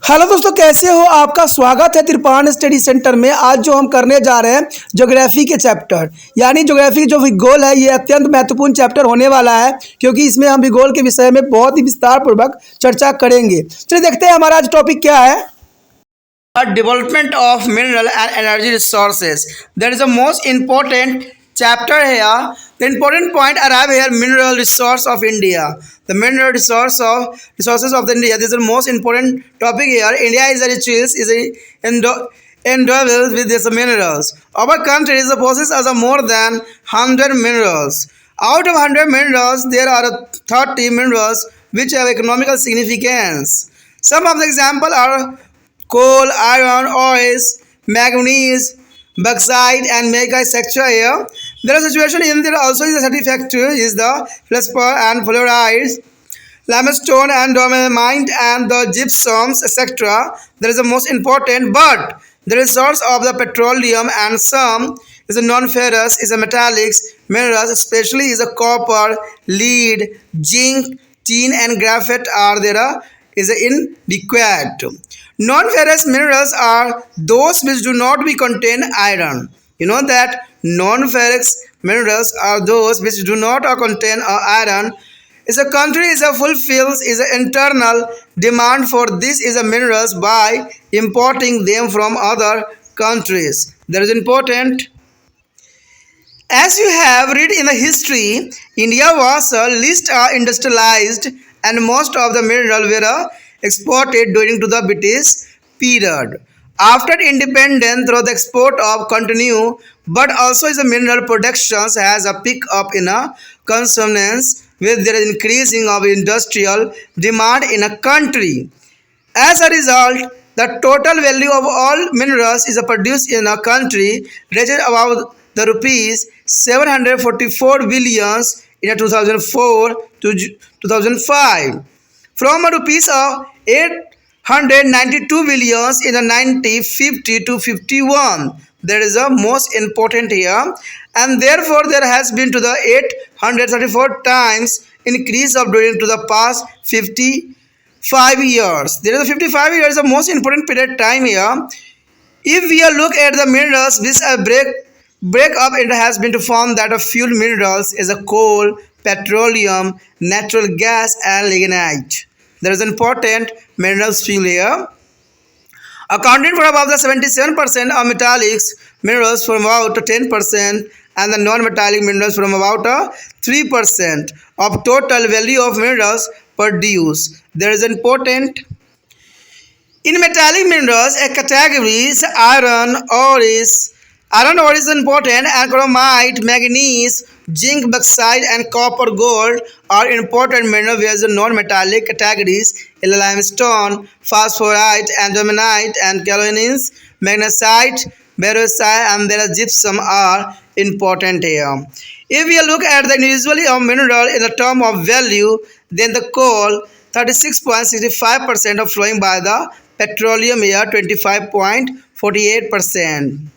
Hello दोस्तों, कैसे हो? आपका स्वागत है त्रिपान स्टडी सेंटर में। आज जो हम करने जा रहे हैं ज्योग्राफी के चैप्टर, यानी ज्योग्राफी जो भूगोल है, ये अत्यंत महत्वपूर्ण चैप्टर होने वाला है, क्योंकि इसमें हम भूगोल के विषय में बहुत ही विस्तार पूर्वक चर्चा करेंगे। चलिए देखते हैं हमारा आज टॉपिक क्या है। Development of mineral and energy resources. That is the most important chapter here. The important point arrive here: mineral resource of India. The mineral resources of the India. This is the most important topic here. India is a rich, endowed with these minerals. Our country is possesses of more than 100 minerals. Out of 100 minerals, there are 30 minerals which have economical significance. Some of the examples are coal, iron, ores, manganese, bauxite, and mega etc. Here, there are situations in there also is a satisfactory is the feldspar and fluorides, limestone and dolomite and the gypsums etc. That is the most important, but the resource of the petroleum and some is a non-ferrous, is a metallics minerals, especially is a copper, lead, zinc, tin, and graphite are there is inadequate. Non-ferrous minerals are those which do not be contain iron. You know that non-ferrous minerals are those which do not contain iron. Is a country is a fulfills is an internal demand for this is a minerals by importing them from other countries. That is important. As you have read in the history, India was least industrialized, and most of the mineral were exported during to the British period. After independence, through the export of continue, but also the mineral productions has a pick up in a consonance with the increasing of industrial demand in a country. As a result, the total value of all minerals is produced in a country reaches about the rupees 744 billions in 2004 to 2005, from a rupees of 892 billions in the 1950 to 51. That is the most important here, and therefore there has been to the 834 times increase of during to the past 55 years. There is a 55 years the most important period time here. If we look at the minerals which break up, it has been to form that of fuel minerals is a coal, petroleum, natural gas, and lignite. There is important minerals fuel here, accounting for about the 77% of metallics minerals from about 10%, and the non-metallic minerals from about 3% of total value of minerals produced. There is important. In metallic minerals, a category is iron ore is important, and chromite, manganese, zinc, bauxite, and copper, gold are important minerals, whereas the non-metallic categories in limestone, phosphorite, andamanite, and kaolins, magnesite, bauxite, and there are gypsum are important here. If we look at the individually of mineral in the term of value, then the coal 36.65% of flowing by the petroleum here 25.48%.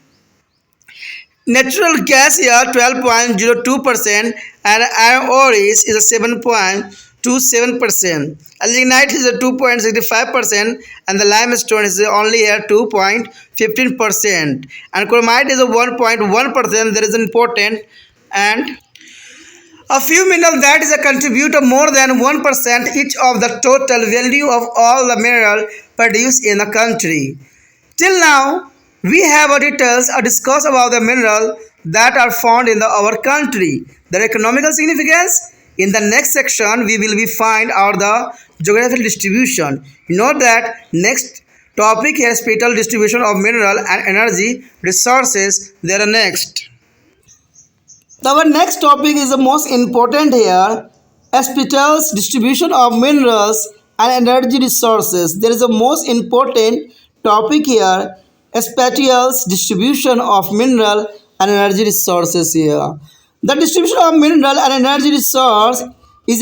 Natural gas here 12.02%, and iron ore is a 7.27%. Lignite is a 2.65%, and the limestone is only here 2.15%, and chromite is a 1.1%. That is important, and a few minerals that is a contributor more than 1% each of the total value of all the mineral produced in the country. Till now, we have a details a discuss about the mineral that are found in our country, their economical significance. In the next section, we will be find out the geographical distribution. You know that next topic here, spatial distribution of mineral and energy resources. There are next. Our next topic is the most important here, SPATIAL's distribution of minerals and energy resources. There is a most important topic here, SPATIAL's distribution of mineral and energy resources here. The distribution of mineral and energy resource is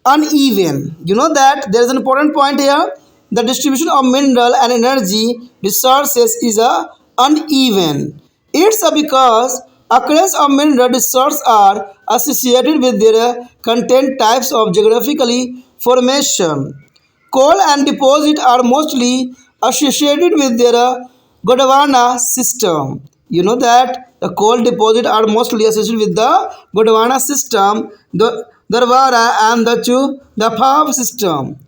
uneven. You know that there is an important point here. The distribution of mineral and energy resources is uneven. It's because occurrence of mineral resources are associated with their content types of geographically formation. Coal and deposit are mostly associated with their Gondwana system. You know that the coal deposit are mostly associated with the Gondwana system, the Darwara and the Pav system.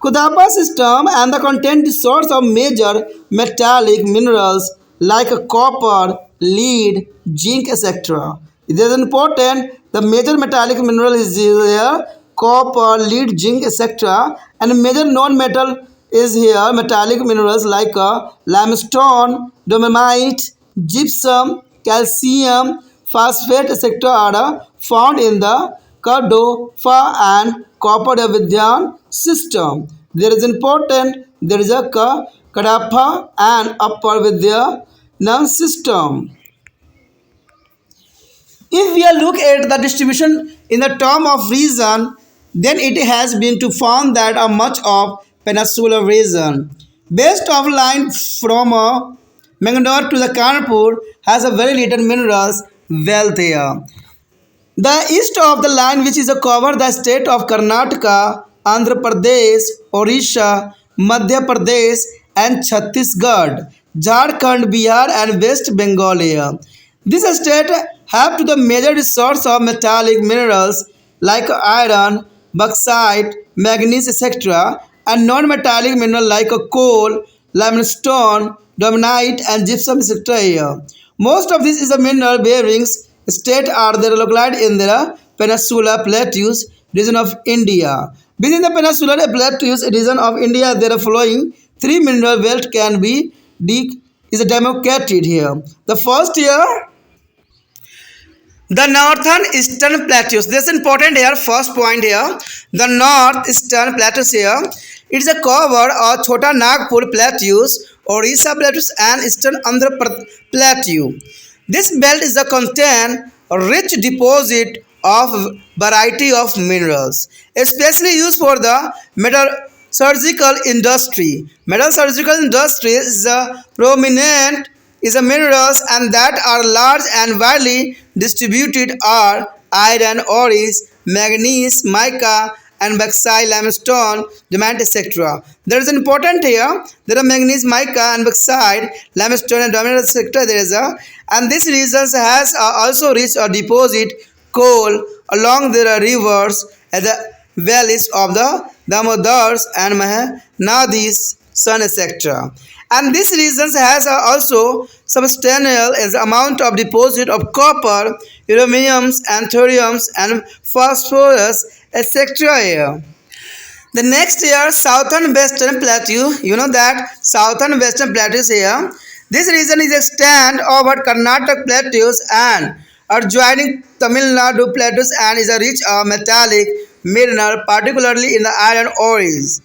Kudapa system and the content source of major metallic minerals like copper, lead, zinc, etc. It is important. The major metallic mineral is here copper, lead, zinc, etc. And major non-metal is here metallic minerals like limestone, dolomite, gypsum, calcium, phosphate, etc. are found in the Kadofa and Copper Vidyan system. There is important, there is a Kadapa and Upper Vidyan system. If we look at the distribution in the term of region, then it has been to found that a much of peninsular region, based of line from Mangalore to the Kanpur, has a very little minerals wealth here. The east of the line, which is a cover the state of Karnataka, Andhra Pradesh, Orissa, Madhya Pradesh, and Chhattisgarh, Jharkhand, Bihar, and West Bengal here. This state have to the major resource of metallic minerals like iron, bauxite, manganese, etc., and non-metallic mineral like coal, limestone, dolomite, and gypsum, etc. here. Most of this is a mineral bearings state are there located in the Peninsula Plateaus region of India. Within the Peninsula Plateaus region of India, there are following three mineral belts can be is demarcated here. The first here, the northern eastern plateaus. This is important here. First point here. The northeastern plateaus here. It is a cover of Chota Nagpur plateaus, Orissa plateaus, and eastern Andhra plateau. This belt is a contain a rich deposit of variety of minerals, especially used for the metallurgical industry. Metallurgical industry is a prominent is a minerals and that are large and widely distributed are iron, ores, manganese, mica, and bauxite, limestone, diamond, etc. There is an important here. There are manganese, mica, and bauxite, limestone, and diamond, etc. There is a and this region has also reached a deposit coal along the rivers at the valleys of the Damodars and Mahanadis, Sun, etc. And this region has also substantial amount of deposit of copper, uranium, and thorium, and phosphorus, etc. here. The next year, southern western plateau, you know that southern western plateaus here. This region is extend over Karnataka plateaus and adjoining Tamil Nadu plateaus and is a rich metallic mineral, particularly in the iron ores.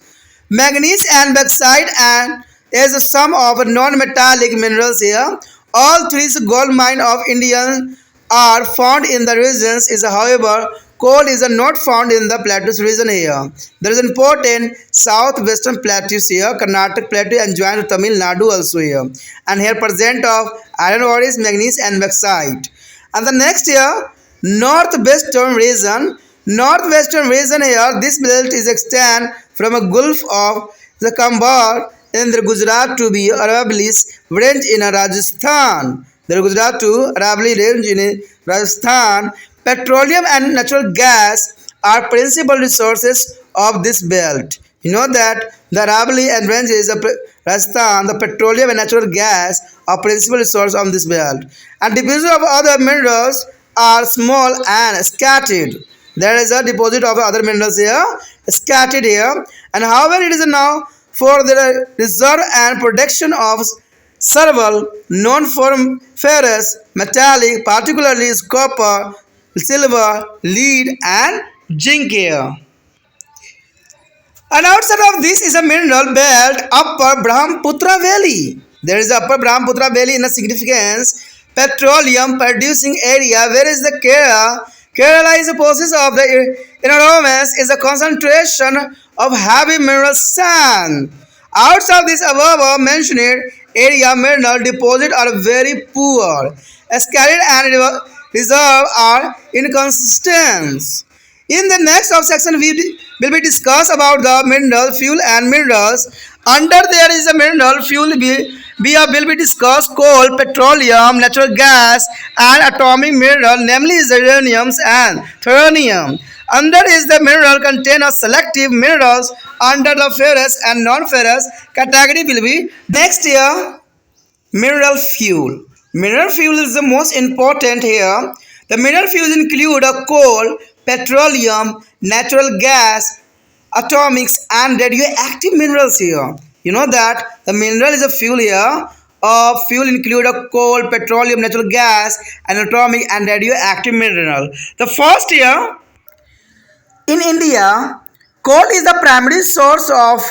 Manganese and bauxite and is a sum of non-metallic minerals here. All three gold mine of India are found in the regions. Is however coal is not found in the plateaus region here. There is important southwestern plateaus here, Karnataka plateau and joined Tamil Nadu also here. And here present of iron ores, manganese and bauxite. And the next here, northwestern region. Northwestern region here, this belt is extend from a Gulf of the Kambar in the Gujarat to be Aravallis range in Rajasthan. The Gujarat to Aravalli range in Rajasthan. Petroleum and natural gas are principal resources of this belt. You know that the Aravalli and range is Rajasthan. The petroleum and natural gas are principal resource of this belt. And deposits of other minerals are small and scattered. There is a deposit of other minerals here, scattered here. And however, it is now for the reserve and production of several non-ferrous ferrous metallic, particularly is copper, silver, lead, and zinc here. And outside of this is a mineral belt, Upper Brahmaputra Valley. There is Upper Brahmaputra Valley in a significance petroleum producing area. Where is the Kerala? Kerala is a process of the enormous is a concentration of heavy mineral sand. Outside of this above mentioned area, mineral deposits are very poor. Scattered and reserve are inconsistent. In the next section, we will be discussed about the mineral, fuel and minerals. Under there is a mineral, fuel will be discussed coal, petroleum, natural gas and atomic mineral, namely is uranium and thorium. Under is the mineral contain a selective minerals under the ferrous and non-ferrous category will be next year. Mineral fuel. Mineral fuel is the most important here. The mineral fuels include a coal, petroleum, natural gas, atomics, and radioactive minerals here. You know that the mineral is a fuel here. Fuel include a coal, petroleum, natural gas, and atomic and radioactive mineral. The first here in India, coal is the primary source of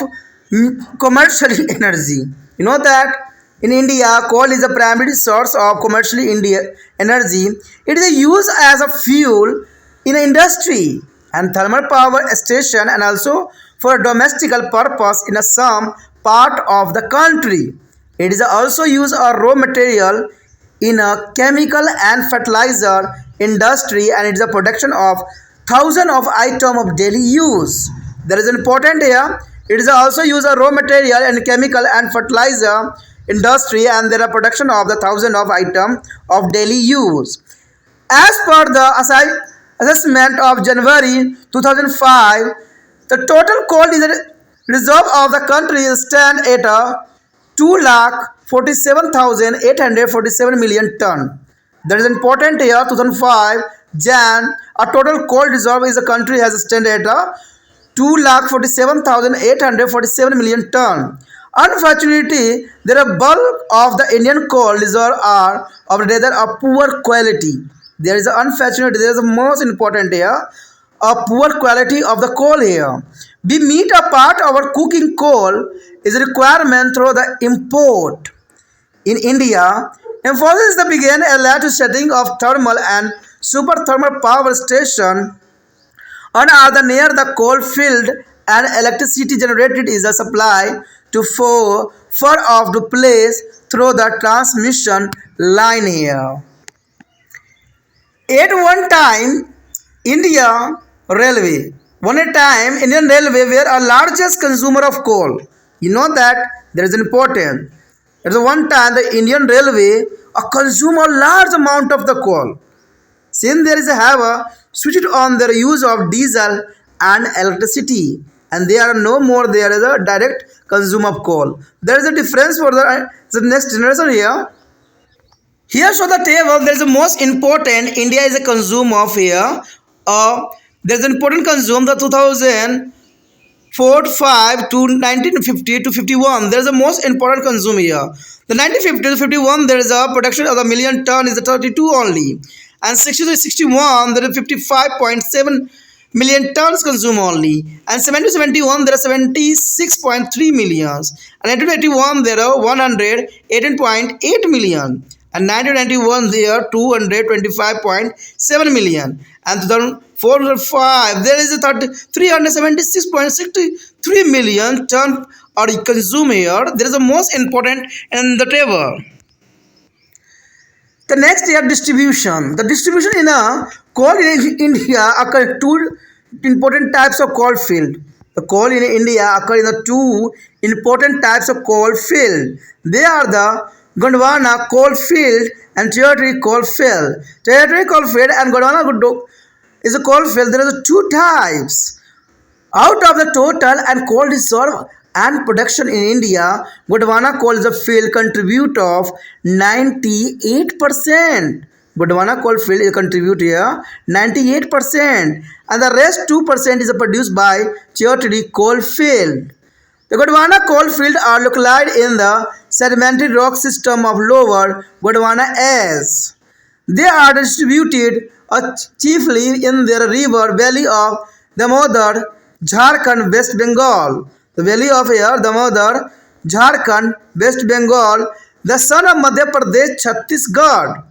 commercial energy. You know that in India, coal is the primary source of commercial energy. It is used as a fuel in industry and thermal power station and also for domestical purpose in some part of the country. It is also used as raw material in a chemical and fertilizer industry and it is a production of thousands of items of daily use. There is an important here. It is also used as raw material in chemical and fertilizer industry and there are production of the thousands of items of daily use. As per the assessment of January 2005, the total coal reserve of the country stand at 2,47,847 million ton. That is important here. 2005 Jan, a total coal reserve is the country has stand at 2,47,847 million ton. Unfortunately, there are bulk of the Indian coal reserve are of rather a poor quality. There is unfortunately there is the most important here a poor quality of the coal here. We meet a part of our cooking coal is a requirement through the import. In India, emphasis the began a later setting of thermal and super thermal power station and are the near the coal field and electricity generated is the supply to far off the place through the transmission line here. At one time, India Railway. One time, Indian Railway were a largest consumer of coal. You know that there is important. At the one time, the Indian Railway consume a large amount of the coal. Since there is a have a switched on their use of diesel and electricity, and they are no more there is a direct consume of coal. There is a difference for the next generation here. Here show the table. There is the most important. India is a consumer of here. There is an important consume the 2004-5 to 1950 to 51. There is the most important consume here. The 1950 to 51 there is a production of the million ton is the 32 only, and 60 to 61 there is 55.7 million tons consumed only, and 70 to 71 there are 76.3 millions, and 1981 there are 118.8 million, and 1991 there are 225.7 million, and 2004-5 there is a 376.63 million ton are consumed here. There is the most important in the table. The next year distribution. The distribution in a coal in India occur two important types of coal field. The coal in India occur in the two important types of coal field. They are the Gondwana coal field and territory coal field. Territory coal field and Gondwana is a coal field. There are two types. Out of the total and coal reserve and production in India, Gondwana coal is a field contribute of 98%. Gondwana coal field is contribute here 98%, and the rest 2% is produced by territory coal field. The Gondwana coal field are localized in the sedimentary rock system of Lower Gondwana S. They are distributed chiefly in the river valley of Damodar, Jharkhand, West Bengal. The valley of here, Damodar, Jharkhand, West Bengal, the son of Madhya Pradesh, Chhattisgarh.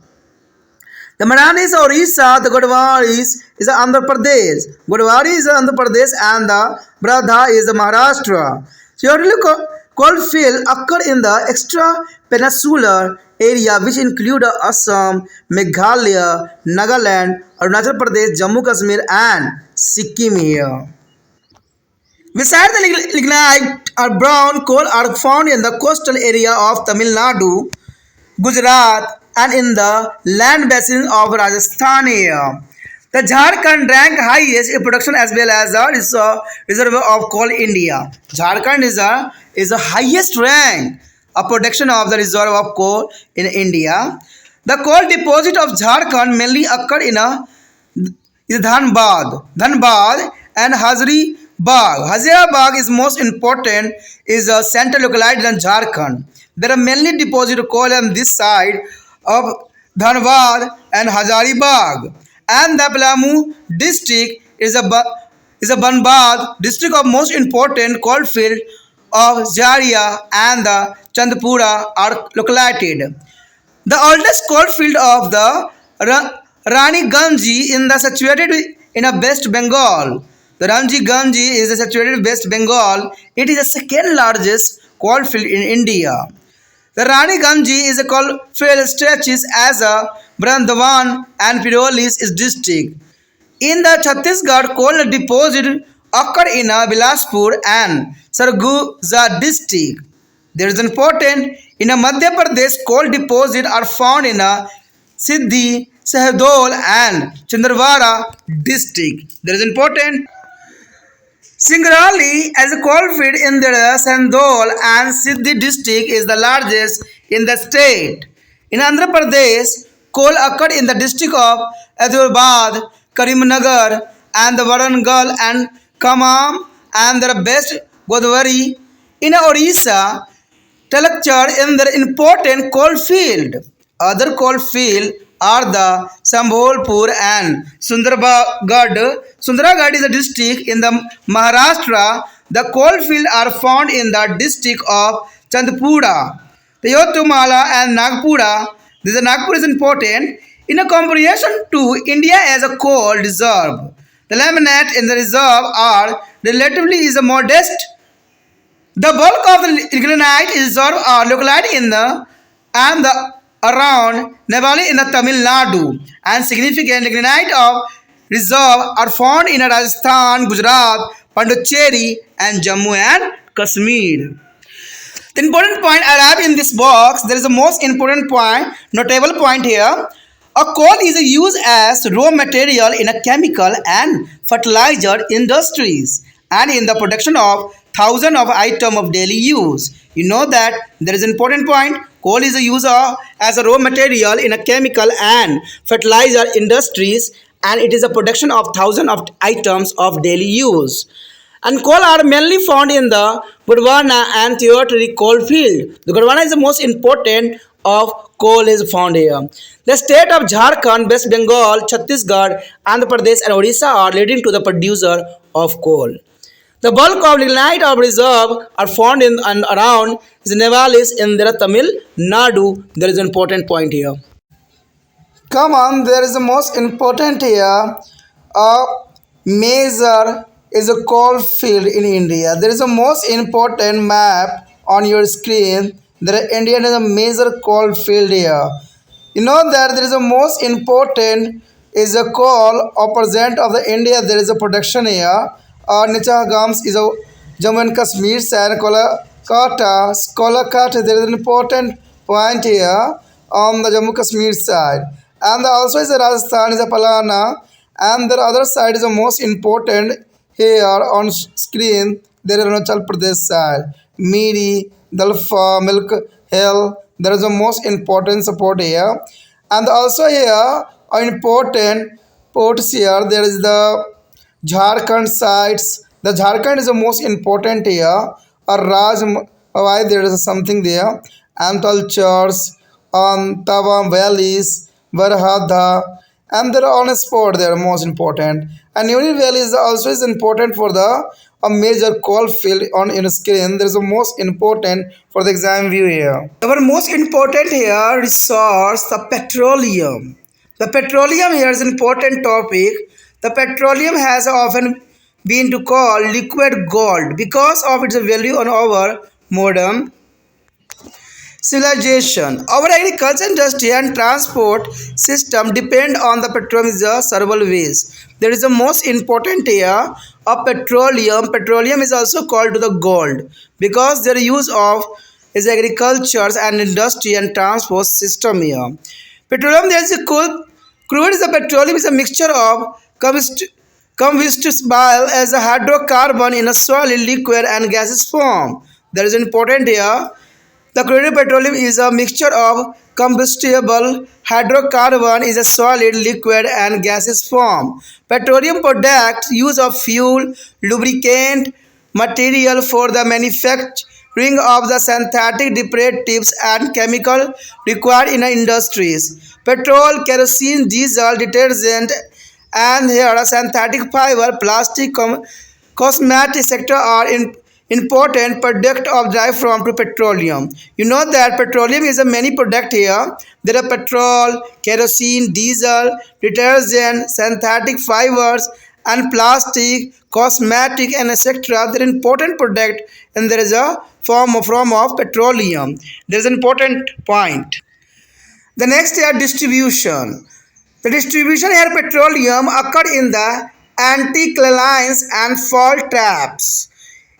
The Manganese Ore, the Godwari is Andhra Pradesh. Godwari is Andhra Pradesh and the Bradha is the Maharashtra. Theoretically, coal field occur in the extra peninsular area which include Assam, Meghalaya, Nagaland, Arunachal Pradesh, Jammu Kashmir and Sikkim here. Besides the lignite or brown coal are found in the coastal area of Tamil Nadu, Gujarat, and in the land basin of Rajasthan area. The Jharkhand rank highest in production as well as the reservoir of coal in India. Jharkhand is the highest rank of production of the reserve of coal in India. The coal deposit of Jharkhand mainly occur in Dhanbad and Hazari Bagh. Hazira Bagh is most important is a center located in Jharkhand. There are mainly deposit of coal on this side of Dhanbad and Hazari Bagh. And the Palamu district is a Banbad district of most important coal field of Zaria and the Chandpura are located. The oldest coal field of the Rani Ganji in the situated in a West Bengal. The Ranji Ganji is situated in West Bengal. It is the second largest coal field in India. The Rani Ganji is a coal field stretches as a Brandhavan and Pirolis is district. In the Chhattisgarh, coal deposit occur in Bilaspur and Sarguja district. There is important in a Madhya Pradesh coal deposit are found in a Siddhi, Sahdol and Chandravara district. There is important Singrauli as a coal field in the Sandol and Siddhi district is the largest in the state. In Andhra Pradesh, coal occurred in the district of Hyderabad, Karimnagar and the Warangal and Khammam and the best Godavari. In Orissa, Talakchar in the important coal field. Other coal field are the Sambholpur and Sundargarh. Sundargarh is a district in the Maharashtra. The coal field are found in the district of Chandpura. The Yotumala and Nagpura. This Nagpur is important in a comparison to India as a coal reserve. The laminate in the reserve are relatively is a modest. The bulk of the lignite reserve are located in the and the around Nevali in the Tamil Nadu and significant lignite of reserve are found in Rajasthan, Gujarat, Pondicherry and Jammu and Kashmir. The important point I have in this box, there is a most important point, notable point here. A coal is used as raw material in a chemical and fertilizer industries and in the production of thousands of items of daily use. You know that there is an important point. Coal is used as a raw material in a chemical and fertilizer industries and it is a production of thousands of items of daily use. And coal are mainly found in the Gondwana and Theory coal field. The Gondwana is the most important of coal is found here. The state of Jharkhand, West Bengal, Chhattisgarh, Andhra Pradesh and Odisha are leading to the producer of coal. The bulk of lignite of reserve are found in and around Nevalis in the Tamil Nadu. There is an important point here. Come on, there is the most important here. A major is a coal field in India. There is a most important map on your screen. There India is a major coal field here. You know that there is a most important is a coal or present of the India. There is a production here. Nichagams is a Jammu and Kashmir side. Kolkata. There is an important point here on the Jammu Kashmir side. And also is a Rajasthan is a Palana. And the other side is the most important here on screen. There is Arunachal Pradesh side. Miri, Dalfa, Milk Hill. There is the most important support here. And also here are important ports here. There is the Jharkhand sites. The Jharkhand is the most important here. Why there is something there. Amtal Church, Tava valleys, Varhadha, and there are on a spot they are most important. And Newry Valley is also is important for the a major coal field on your screen. There is the most important for the exam view here. Our most important here resource the petroleum. The petroleum here is an important topic. The petroleum has often been to call liquid gold because of its value on our modern Civilization. Our agriculture industry and transport system depend on the petroleum is the several ways. There is the most important area of petroleum. Petroleum is also called to the gold because their use of is agriculture and industry and transport system here. Petroleum there is a crude is a petroleum is a mixture of combustible as a hydrocarbon in a solid, liquid and gaseous form. There is an important here the crude petroleum is a mixture of combustible hydrocarbon is a solid, liquid and gaseous form. Petroleum products use of fuel, lubricant, material for the manufacturing of the synthetic derivatives and chemical required in industries. Petrol, kerosene, diesel, detergent and here a synthetic fiber, plastic, cosmetic sector are important product of derived from to petroleum. You know that petroleum is a many product here. There are petrol, kerosene, diesel, detergent, synthetic fibers, and plastic, cosmetic, and etc. They're important product, and there is a form of petroleum. There is an important point. The next here distribution. The distribution here petroleum occurred in the anticlinals and fault traps.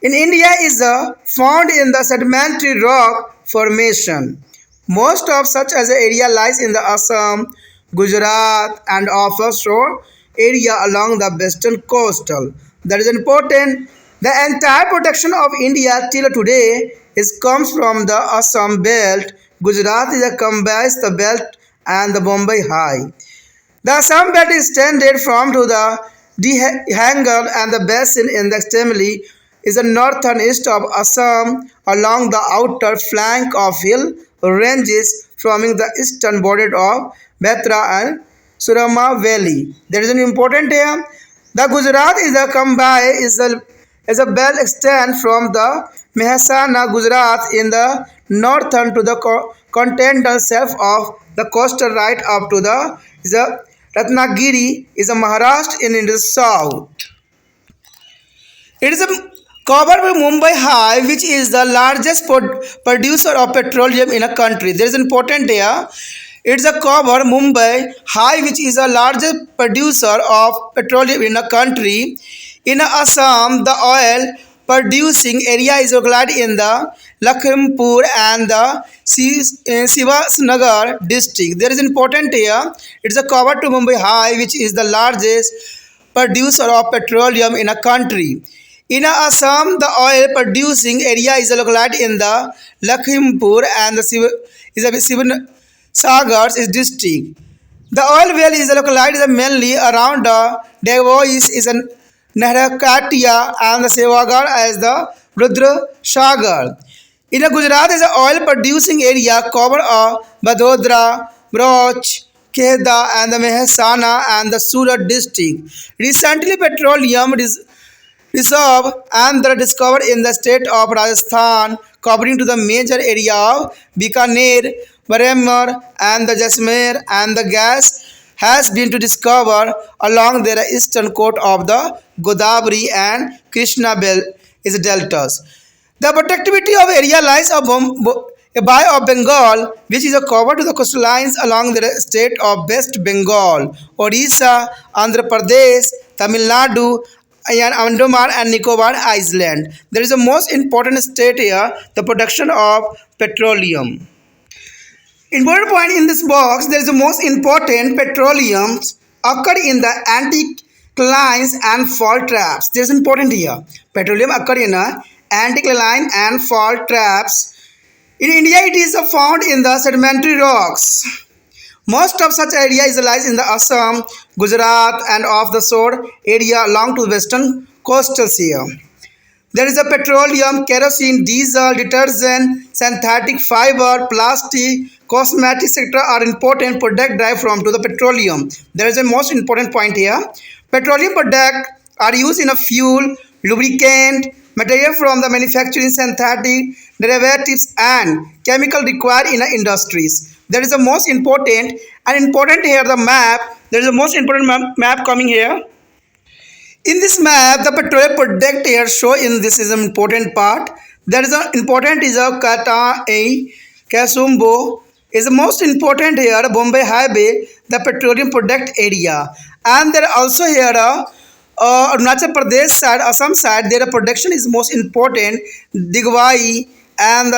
In India is found in the sedimentary rock formation. Most of such as area lies in the Assam, Gujarat and offshore area along the western coastal. That is important. The entire production of India till today is comes from the Assam belt. Gujarat is a combines the belt and the Bombay high. The Assam belt is extended from to the Dehangal and the basin in the extremely is the northern east of Assam along the outer flank of hill ranges forming the eastern border of Batra and Surama Valley. There is an important here. The Gujarat is a Kambai is a belt extend from the Mehsana Gujarat in the northern to the continental shelf of the coastal right up to the is a Ratnagiri is a Maharashtra in the south. It is covered by Mumbai High, which is the largest producer of petroleum in a country. There is important here. It's a cover Mumbai High, which is the largest producer of petroleum in a country. In Assam, the oil producing area is located in the Lakhimpur and the Sivasnagar district. There is important here. It's a cover to Mumbai High, which is the largest producer of petroleum in a country. In Assam, the oil producing area is located in the Lakhimpur and the Sivasnagar district. The oil well is located mainly around the Devois is a Nahrakatia and the Sevagar as the Rudra Sagar. In Gujarat is an oil producing area cover of Vadodara, Broch, Kheda and the Mehsana and the Surat district. Recently, petroleum reserve and the discovered in the state of Rajasthan, covering to the major area of Bikaner, Baremar, and the Jasmer, and the gas has been to discover along the eastern coast of the Godavari and Krishna belt is deltas. The productivity of area lies of a Bay of Bengal, which is a cover to the coastlines along the state of West Bengal, Odisha, Andhra Pradesh, Tamil Nadu, and Andaman and Nicobar Island. There is a most important state here, the production of petroleum. Important point in this box, there is the most important petroleums occur in the anticlines and fault traps. There is important here. Petroleum occur in anticline and fault traps. In India, it is found in the sedimentary rocks. Most of such area is lies in the Assam, Gujarat and off the shore area along to the western coastal here. There is a petroleum, kerosene, diesel, detergent, synthetic fiber, plastic, cosmetic sector are important product derived from to the petroleum. There is a most important point here. Petroleum products are used in a fuel, lubricant, material from the manufacturing synthetic derivatives and chemical required in industries. There is a most important and important here the map. There is a most important map coming here. In this map, the petroleum product here show in this is an important part. There is an important is a Kasumbo is the most important here, Bombay Highway, the petroleum product area. And there are also here Arunachal Pradesh side, Assam side, their production is most important, Digwai and the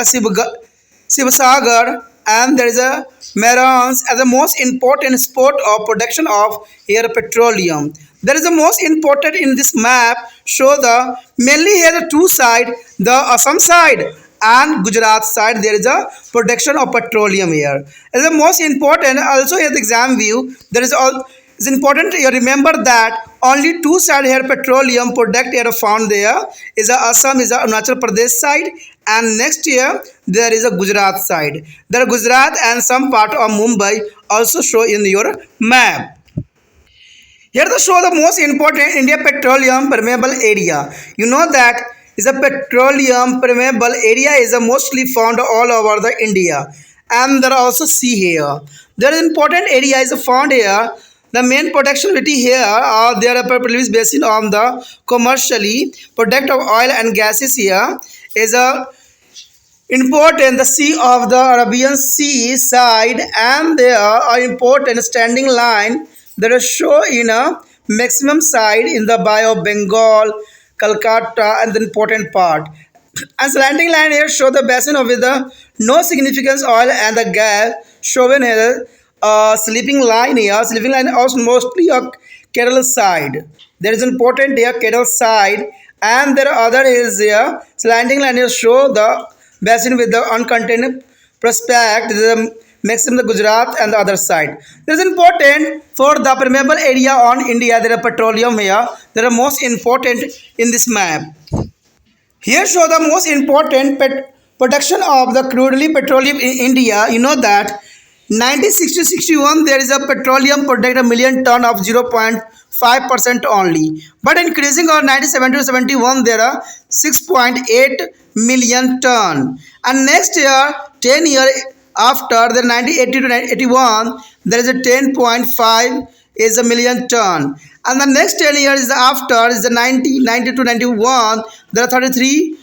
Sivasagar, and there is a Marans as the most important spot of production of here petroleum. There is the most important in this map show the mainly here the two side, the Assam side and Gujarat side there is a production of petroleum here. As the most important also here the exam view there is all it's important you remember that only two side here petroleum product here found there is a Assam is a Arunachal Pradesh side and next year there is a Gujarat side. There are Gujarat and some part of Mumbai also show in your map. Here the show the most important India petroleum permeable area. You know that is a petroleum permeable area is a mostly found all over the India and there are also sea here. There is important area is found here. The main productivity here are there are pelvis basin on the commercially product of oil and gases here is a important the sea of the Arabian Sea side and there are important standing line that are show in a maximum side in the Bay of Bengal, Calcutta and the important part. And slanting line here show the basin of with the no significance oil and the gas shown here sleeping line here. Sleeping line also mostly a Kerala side. There is important here Kerala side and there are other is here. Slanting line here show the basin with the uncontained prospect. This is the maximum the Gujarat and the other side. This is important for the permeable area on India. There are petroleum here. There are most important in this map. Here show the most important production of the crudely petroleum in India. You know that 1960-61 there is a petroleum product a million ton of 0.5% only. But increasing on 1970-71 there are 6.8 million ton. And next year 10 year after the 1980 to 81 there is a 10.5 is a million ton and the next 10 years is after is the 90 to 91 there are 33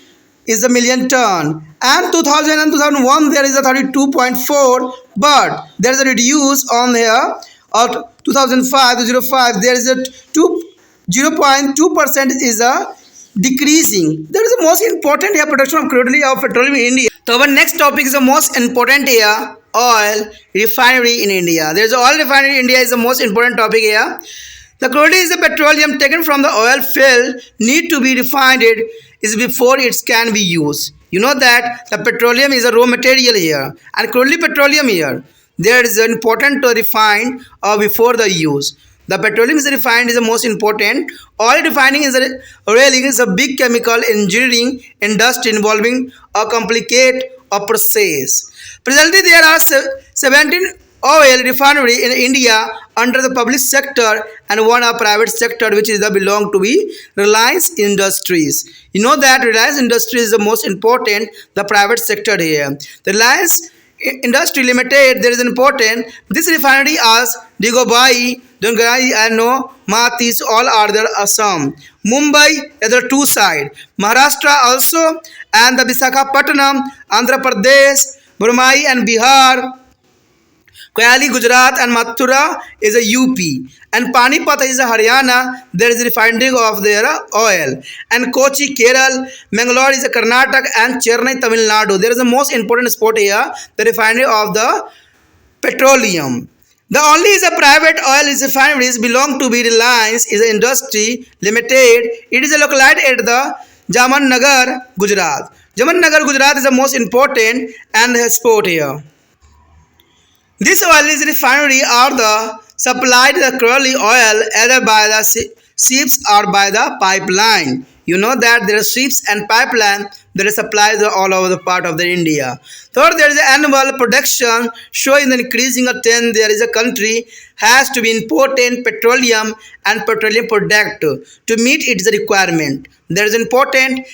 is a million ton and 2000 and 2001 there is a 32.4 but there is a reduce on here or 2005 to 05 there is a 0.2% is a decreasing. That is the most important here production of crudely of petroleum in India. So our next topic is the most important here oil refinery in India. There is oil refinery in India is the most important topic here. The crude is the petroleum taken from the oil field need to be refined is before it can be used. You know that the petroleum is a raw material here and crudely petroleum here. There is important to refine before the use. The petroleum is refined is the most important. Oil refining is a big chemical engineering industry involving a complicated process. Presently, there are 17 oil refinery in India under the public sector and one a private sector which is the belong to be Reliance Industries. You know that Reliance Industries is the most important the private sector here. The Reliance Industry Limited there is an important this refinery as Digobai, Dungai and no Matis all are there Assam. Mumbai is the two side. Maharashtra also and the Visakhapatnam, Andhra Pradesh, Burmai and Bihar. Koyali, Gujarat and Mathura is a UP and Panipat is a Haryana. There is refining of their oil and Kochi, Kerala, Mangalore is a Karnataka and Chennai, Tamil Nadu. There is the most important spot here, the refinery of the petroleum. The only is a private oil is refineries belong to be Reliance is an industry limited. It is located at the Jamnagar, Gujarat. Jamnagar, Gujarat is the most important and spot here. This oil is refinery are the supplied the crude oil either by the ships or by the pipeline. You know that there are ships and pipeline that is supplied all over the part of the India. Third, there is an annual production showing the increasing of 10. There is a country has to be important petroleum and petroleum product to meet its requirement. There is important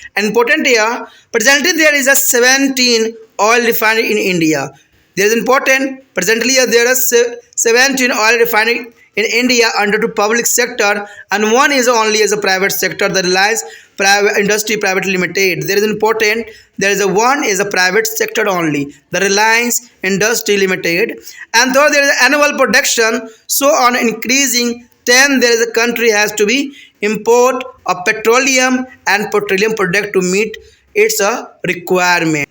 here. Presently, there is a 17 oil refinery in India. There is important. Presently, there are 17 oil refinery in India under the public sector and one is only as a private sector, the Reliance private industry private limited. There is important. There is a one is a private sector only. The Reliance Industry Limited. And though there is annual production, so on increasing 10 there is a country has to be import of petroleum and petroleum product to meet its requirement.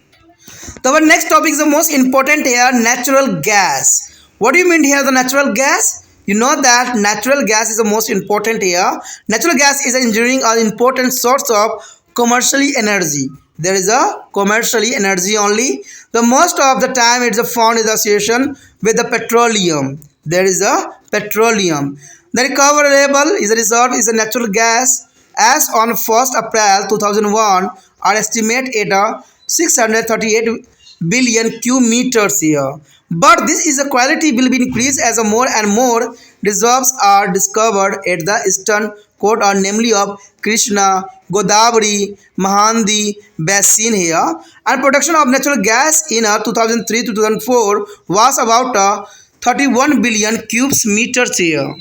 So our next topic is the most important here, natural gas. What do you mean here, the natural gas? You know that natural gas is the most important here. Natural gas is enduring an important source of commercially energy. There is a commercially energy only. The most of the time it is found in association with the petroleum. There is a petroleum. The recoverable is a reserve is a natural gas as on 1st April 2001 are estimated at 638 billion cubic meters here. But this is a quality will be increased as a more and more reserves are discovered at the eastern coast or namely of Krishna, Godavari, Mahanadi basin here. And production of natural gas in 2003 to 2004 was about 31 billion cubic meters here.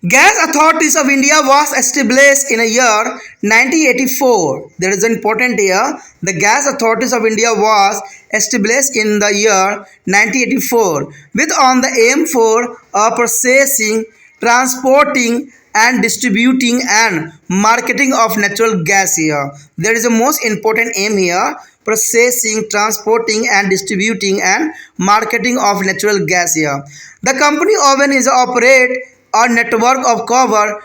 Gas Authorities of India was established in a year 1984. There is an important year. The Gas Authorities of India was established in the year 1984 with on the aim for processing, transporting and distributing and marketing of natural gas here. There is a most important aim here, processing, transporting and distributing and marketing of natural gas here. The company often is operate a network of cover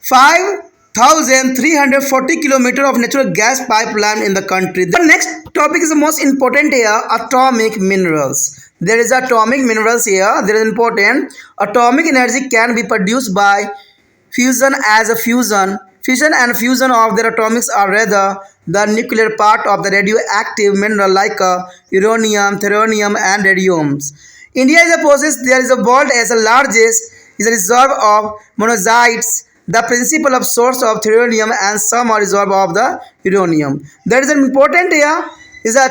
5,340 kilometers of natural gas pipeline in the country. The next topic is the most important here, atomic minerals. There is atomic minerals here. There is important. Atomic energy can be produced by fusion as a fusion. Fission and fusion of their atomics are rather the nuclear part of the radioactive mineral like uranium, thorium and radiums. India is a possess there is a world as the largest is a reserve of monazites, the principal of source of thorium and some are reserve of the uranium. There is an important here is the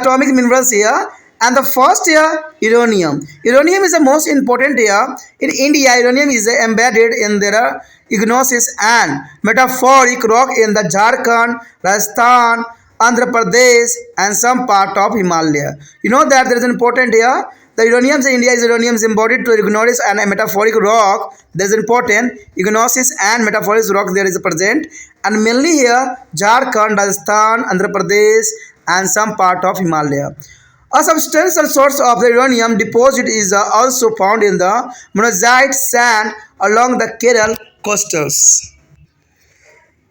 atomic minerals here. And the first here, uranium. Uranium is the most important here. In India, uranium is embedded in their igneous and metamorphic rock in the Jharkhand, Rajasthan, Andhra Pradesh and some part of Himalaya. You know that there is an important here. The uranium in India is uranium is embodied to igneous and a metamorphic rock. There is important igneous and metamorphic rock there is present. And mainly here, Jharkhand, Rajasthan, Andhra Pradesh and some part of Himalaya. A substantial source of the uranium deposit is also found in the monazite sand along the Kerala coastals.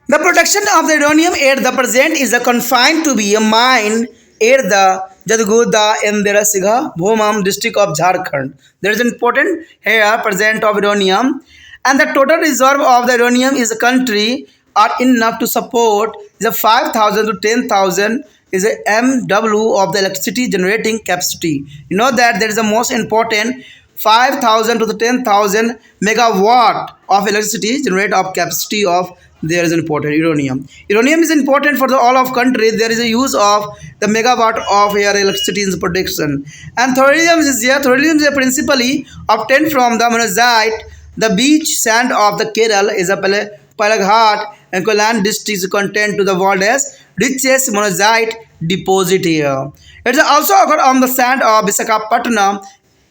The production of the uranium at the present is confined to be a mine at the Jadgoda in the Sigha Bhumam district of Jharkhand. There is an important here present of uranium and the total reserve of the uranium is a country are enough to support the 5,000 to 10,000 is a MW of the electricity generating capacity. You know that there is the most important 5,000 to the 10,000 megawatt of electricity generate of capacity of there is an important uranium. Uranium is important for the all of country. There is a use of the megawatt of air electricity in production. And thorium is here. Thorium is principally obtained from the monazite. The beach sand of the Kerala is a Palaghat and Kolan districts content to the world as richest monazite deposit here. It is also occurred on the sand of Visakhapatnam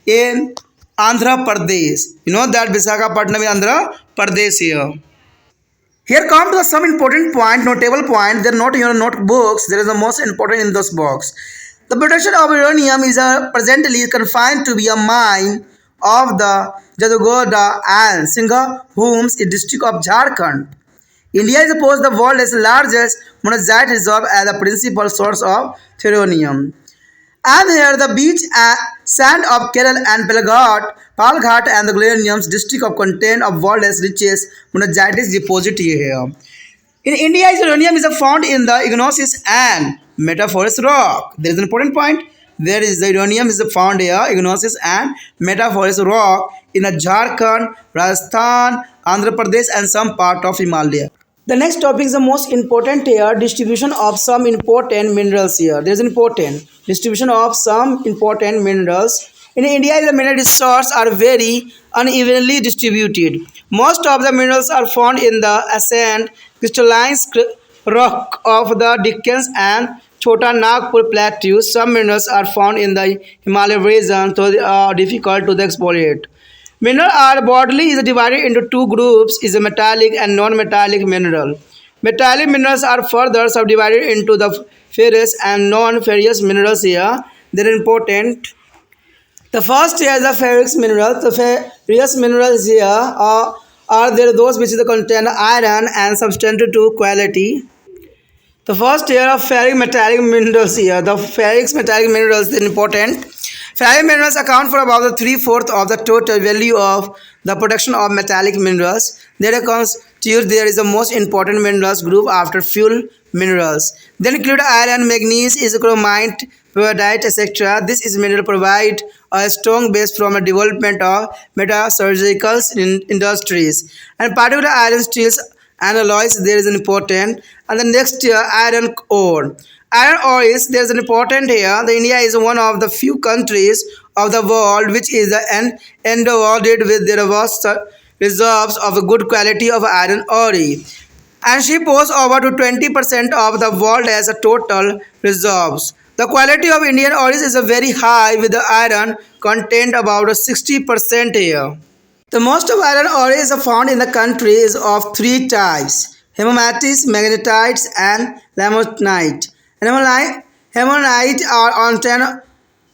in Andhra Pradesh. You know that Visakhapatnam in Andhra Pradesh here. Here come to some important point, notable point. They are not in your notebooks. There is the most important in this box. The production of uranium is presently confined to be a mine of the Jadgoda and Singhbhum district of Jharkhand. India is supposed the world's largest monazite reserve as the principal source of thorium. And here the beach sand of Kerala and Palghat and the Gleniums district of contain of world's richest monazite deposit here. In India, uranium is found in the igneous and metamorphic rock. There is an important point. There is the uranium is found here, igneous and metamorphic rock in a Jharkhand, Rajasthan, Andhra Pradesh and some part of Himalaya. The next topic is the most important here, distribution of some important minerals here. There is an important distribution of some important minerals. In India, the mineral resources are very unevenly distributed. Most of the minerals are found in the ascent crystalline rock of the Deccan and Chota Nagpur plateaus. Some minerals are found in the Himalaya region, so they are difficult to exploit. Mineral are broadly is divided into two groups: is a metallic and non-metallic mineral. Metallic minerals are further subdivided into the ferrous and non-ferrous minerals here. They're important. The first here is the ferrous minerals. The ferrous minerals here are there those which contain iron and substantive to quality. The first tier of ferric metallic minerals here. The ferric metallic minerals is important. Ferric minerals account for about the three-fourths of the total value of the production of metallic minerals. They constitute there is the most important minerals group after fuel minerals. They include iron, manganese, chromite, peridot, etc. This is mineral provide a strong base from the development of metallurgical industries and particular iron steels and alloys there is an important. And the next here iron ore. Iron ore is there is an important here. The India is one of the few countries of the world which is endowed with their vast reserves of a good quality of iron ore, and she posts over to 20% of the world as a total reserves. The quality of Indian ore is a very high with the iron content about 60% here. The most of iron ore is found in the country is of three types: hematites, magnetites, and limonite. Hemonite are contain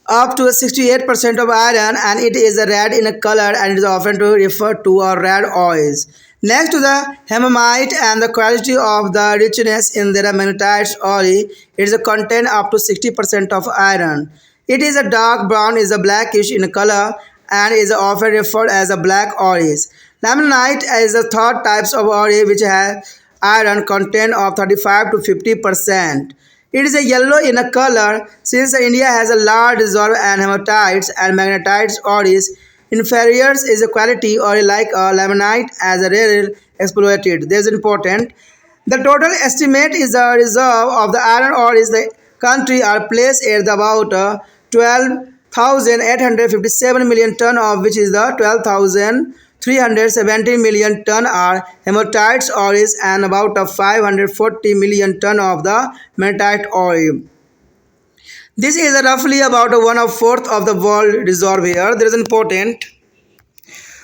up to 68% of iron, and it is red in color and it is often referred to as red oils. Next to the hemamite and the quality of the richness in their magnetite ore, it is a contain up to 60% of iron. It is a dark brown, is a blackish in color, and is often referred as a black ore. Laminite is the third types of ore which has iron content of 35 to 50%. It is a yellow in a color. Since India has a large reserve and hematites and magnetites ores, inferiors is a quality or like a laminite as a rare exploited. This is important. The total estimate is the reserve of the iron ore is the country are placed at about 12,857 million ton, of which is the 12,370 million ton are hematites ores and about 540 million ton of the magnetite ore. This is roughly about one of fourth of the world reserve here. There is important.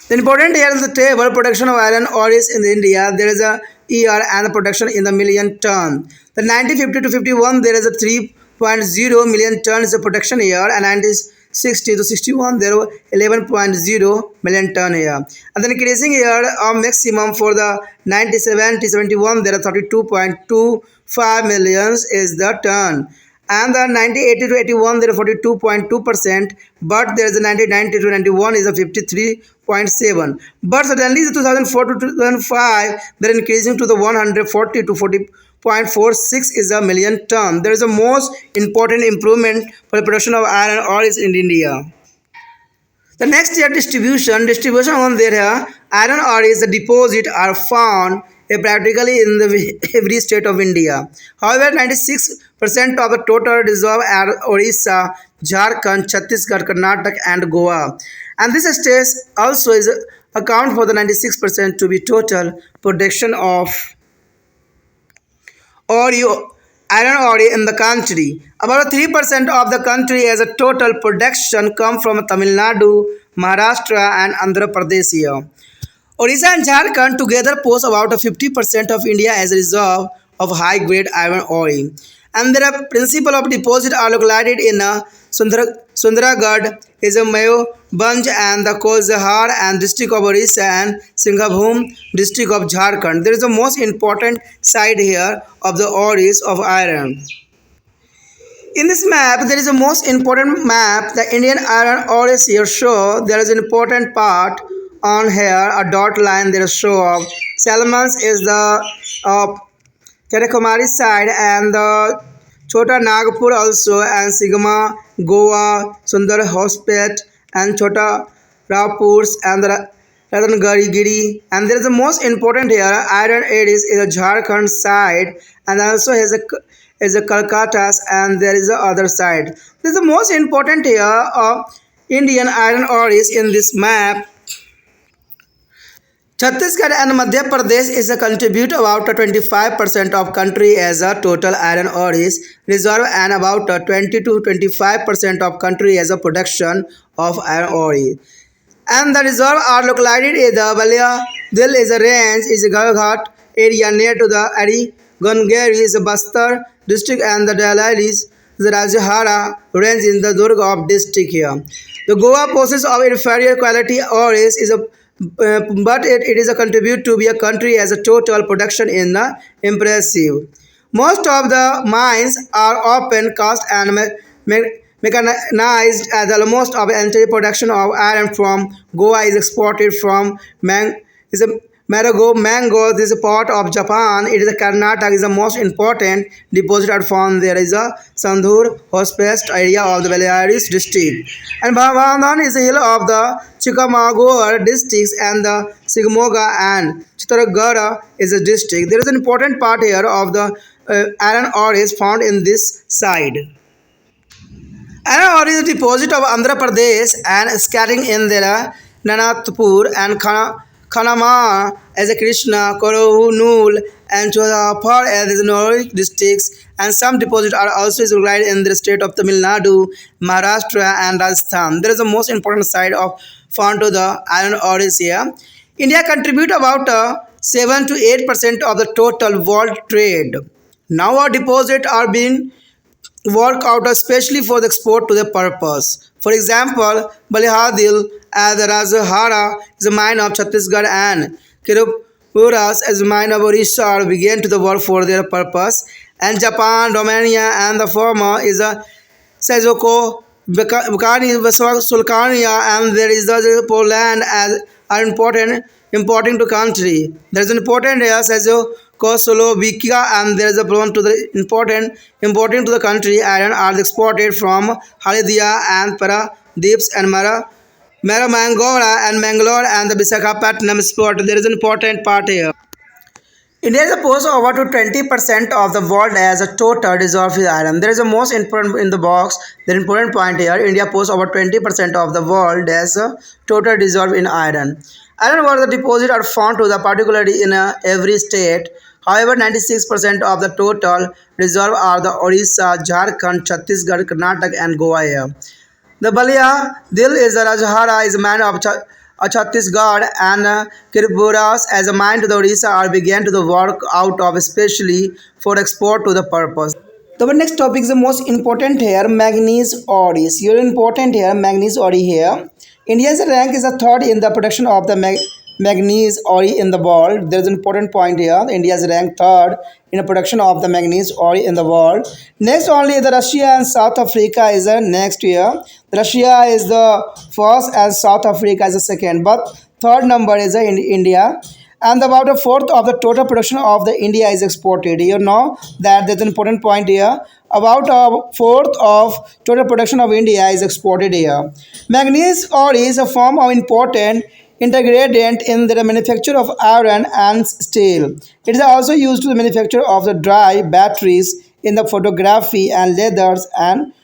The important here is the table production of iron ore is in India. There is a year and the production in the million ton. The 1950 to 51 there is a 3.0 million tons of production here, and 1960 to 61 there were 11.0 million ton here. And then increasing here maximum for the 97 to 71 there are 32.25 millions is the ton, and the 1980 to 81 there are 42.2%, but there is a 1990 to 91 is a 53.7, but suddenly the 2004 to 2005 they're increasing to the 140 to 40.46 is a million ton. There is a most important improvement for the production of iron ore is in India. The next year distribution on there iron ore is the deposit are found practically in the every state of India. However, 96% of the total reserve are Orissa, Jharkhand, Chhattisgarh, Karnataka, and Goa, and this states also is account for the 96% to be total production of ore iron ore in the country. About 3% of the country as a total production come from Tamil Nadu, Maharashtra, and Andhra Pradesh here. Orissa and Jharkhand together pose about 50% of India as a reserve of high-grade iron ore. And their principle of deposit are located in Sundargarh, is a Mayo, Banj and the Kozhar and district of Orissa and Singhbhum district of Jharkhand. There is the most important site here of the ores of iron. In this map, there is a most important map. The Indian iron ore is here show. There is an important part on here, a dot line there show of Salmons is the Kanyakumari side, and the Chota Nagpur also, and Sigma, Goa, Sundar Hospet, and Chota Raupurs, and the Ratnagiri. And there is the most important here, iron ore is a Jharkhand side, and also has a Kolkata's, and there is the other side. This is the most important here of Indian iron ore is in this map. Chhattisgarh and Madhya Pradesh is a contribute about 25% of country as a total iron ore is reserve and about 20 to 25% of country as a production of iron ore. And the reserve are located in the Balia Dil is a range is a Garghat area near to the Adi Gangeri is a Bastar district and the Dalai is the Rajahara range in the Durg of district here. The Goa possesses of inferior quality ores is a but it is a contribute to be a country as a total production in the impressive. Most of the mines are open cast and mechanized as almost of entire production of iron from Goa is exported from is a Mango, this is part of Japan. It is a Karnataka is the most important deposit are found. There is a Sandhur hospest area of the Balearis district. And Bhavandan is a hill of the Chickamauga districts and the Sigmoga and Chittargarh is a district. There is an important part here of the iron ore is found in this side. Iron ore is a deposit of Andhra Pradesh and scattering in there Nanatpur and Kanama as a Krishna, Korunul and Chodapur as the North districts and some deposits are also located in the state of Tamil Nadu, Maharashtra and Rajasthan. There is the most important side of found to the iron ore is here. India contribute about 7 to 8% of the total world trade. Now our deposits are being work out especially for the export to the purpose. For example, Balihadil as the Rajahara is a mine of Chhattisgarh and Kirupuras as a mine of Orissa are began to the work for their purpose. And Japan, Romania and the former is a Sejoko, Bukani, Sulcania and there is the Poland as are important importing to country. There is an important area as a Kosolovikia and there is a prone to the important importing to the country iron are exported from Halidia and Paradeeps and Mangora and Mangalore and the Visakhapatnam spot. There is an important part here. India is opposed over to 20% of the world as a total reserve of iron. There is a most important in the box. The important point here, India possesses over 20% of the world as a total reserve in iron. Iron ore the deposit are found to the particularly in every state. However, 96% of the total reserve are the Orissa, Jharkhand, Chhattisgarh, Karnataka and Goa here. The Balia Dil is a Rajahara is a man of Chhattisgarh and Kiripuras as a mine to the Orissa are began to the work out of especially for export to the purpose. The next topic is the most important here, manganese ore. Is here important here, manganese ore here. India's rank is a third in the production of the manganese ore in the world. There is an important point here. India's rank third in the production of the manganese ore in the world. Next only the Russia and South Africa is the next year. Russia is the first and South Africa is the second. But third number is in India. And about a fourth of the total production of the India is exported. You know that there's an important point here. About a fourth of total production of India is exported here. Manganese ore is a form of important ingredient in the manufacture of iron and steel. It is also used to the manufacture of the dry batteries in the photography and leathers and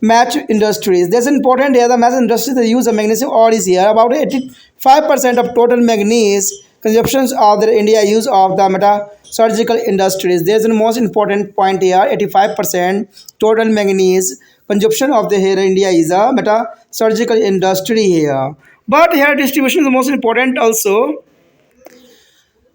match industries. There's important here the match industry the use of magnesium ore is here. About 85% of total manganese consumptions of the India use of the metallurgical industries. There's the most important point here. 85% total manganese consumption of the here India is a metallurgical industry here. But here distribution is the most important also.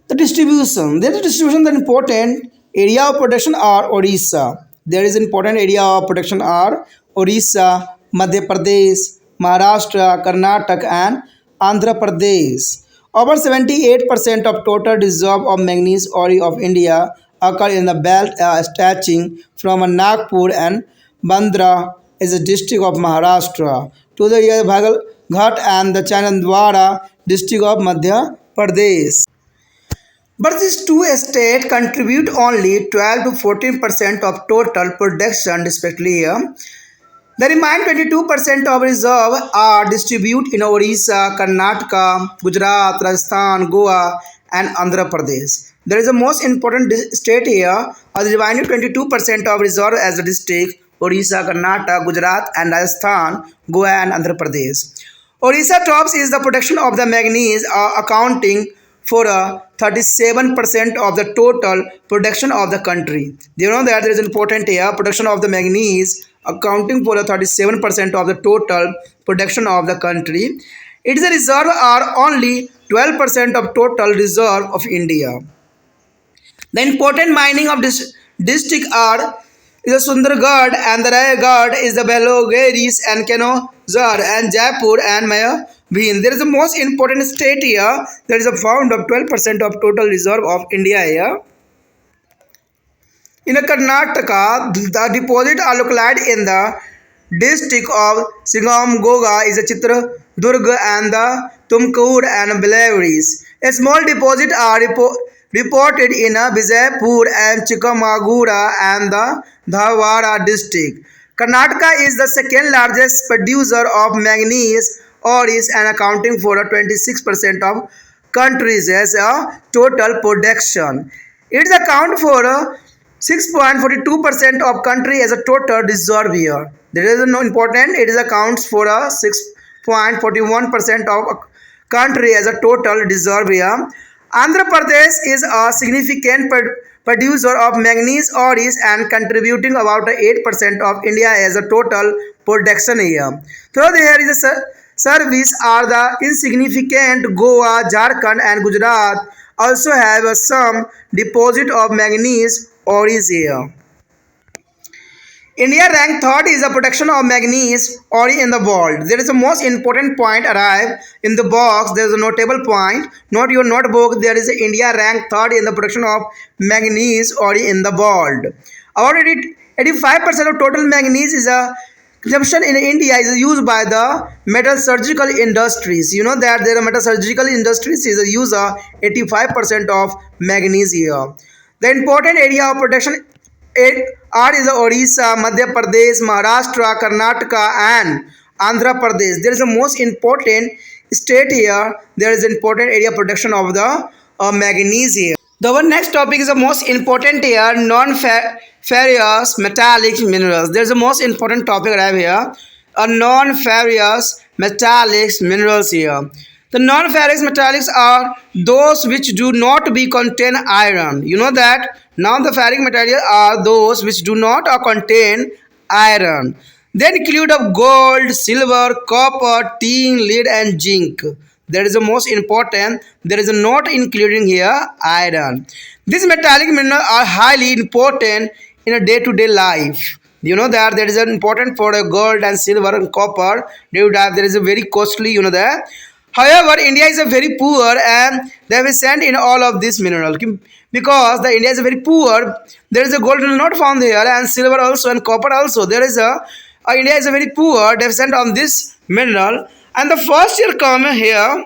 The distribution. There is distribution that important area of production are Orissa. There is important area of production are Orissa, Madhya Pradesh, Maharashtra, Karnataka and Andhra Pradesh. Over 78% of total reserve of manganese ore of India occur in the belt stretching from Nagpur and Bandra is a district of Maharashtra to the Bhagalghat and the Chanandwara district of Madhya Pradesh. But these two states contribute only 12 to 14% of total production respectively here. The remaining 22% of reserve are distributed in Orissa, Karnataka, Gujarat, Rajasthan, Goa and Andhra Pradesh. There is a most important state here, the remaining 22% of reserve as a district, Orissa, Karnataka, Gujarat and Rajasthan, Goa and Andhra Pradesh. Orissa tops is the production of the manganese, accounting for 37% of the total production of the country. Do you know that there is important here? Production of the manganese accounting for 37% of the total production of the country. Its reserve are only 12% of total reserve of India. The important mining of this district are is the Sundargarh and the Rayagad is the Belagaris and Kanozar and Jaipur and Mayabhin. There is the most important state here. There is a found of 12% of total reserve of India here. In Karnataka, the deposit are located in the district of Singamgoga is a Chitradurga and the Tumkur and Belaris. A small deposit are reported in Bijapur and Chikkamagura and the Dharwad district. Karnataka is the second largest producer of manganese ore and accounting for 26% of countries as a total production. It account for 6.42% of country as a total reserve here. There is no important. It is accounts for 6.41% of country as a total reserve here. Andhra Pradesh is a significant producer of manganese ore and contributing about 8% of India as a total production here. So there is a service are the insignificant Goa, Jharkhand and Gujarat also have some deposit of manganese ore here. India ranked third is the production of manganese ore in the world. There is a most important point arrive in the box. There is a notable point. Note your notebook. There is India ranked third in the production of manganese ore in the world. About 85% of total manganese is a consumption in India is used by the metallurgical industries. You know that there are metallurgical industries is a use of 85% of manganese here. The important area of production are is Odisha, Madhya Pradesh, Maharashtra, Karnataka and Andhra Pradesh. There is a most important state here. There is an important area of production of the manganese here. The one next topic is the most important here, non-ferrous metallic minerals. There is a most important topic right here, a non-ferrous metallic minerals here. The non-ferrous metallics are those which do not be contain iron. You know that non-ferric materials are those which do not contain iron. They include of gold, silver, copper, tin, lead and zinc. That is the most important. There is a not including here iron. These metallic minerals are highly important in a day-to-day life. You know that there is an important for a gold and silver and copper. There is a very costly. You know that. However, India is a very poor and they have sent in all of this mineral because the India is a very poor. There is a gold not found here and silver also and copper also. There is a India is a very poor. They have sent on this mineral and the first year come here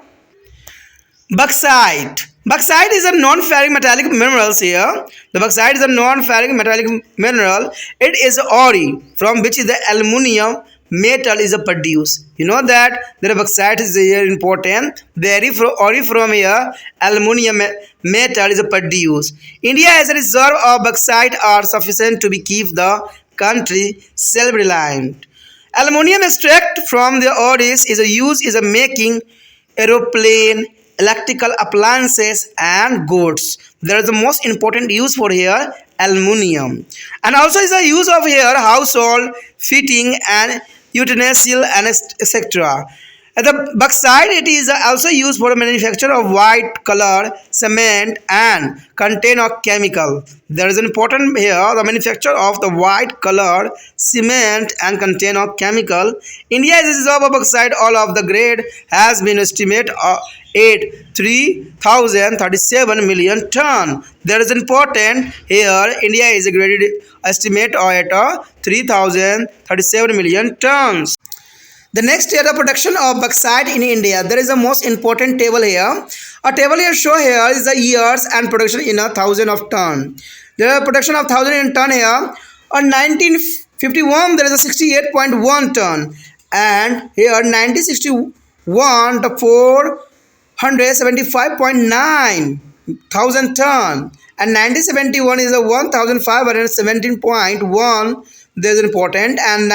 bauxite. Bauxite is a non-ferric metallic minerals here. The bauxite is a non-ferric metallic mineral. It is ore from which the aluminium metal is produced. You know that the bauxite is very important. The ore from here aluminium metal is produced. India has a reserve of bauxite are sufficient to be keep the country self-reliant. Aluminium extract from the ore is used is a making aeroplane, electrical appliances and goods. There is the most important use for here aluminium and also is a use of here household fitting and utensil and etc. The bauxite it is also used for manufacture of white color cement and contain of chemical. There is an important here the manufacture of the white color cement and contain of chemical. India is reserve of bauxite all of the grade has been estimated at 3,037 million ton. There is important here India is a graded estimate at 3,037 million tons. The next year the production of bauxite in India. There is a most important table here. A table here show here is the years and production in 1,000 of ton. There is production of 1,000 in ton here. On 1951 there is a 68.1 ton and here 1961 the 475.9 thousand ton and 1971 is a 1,517.1. There is important and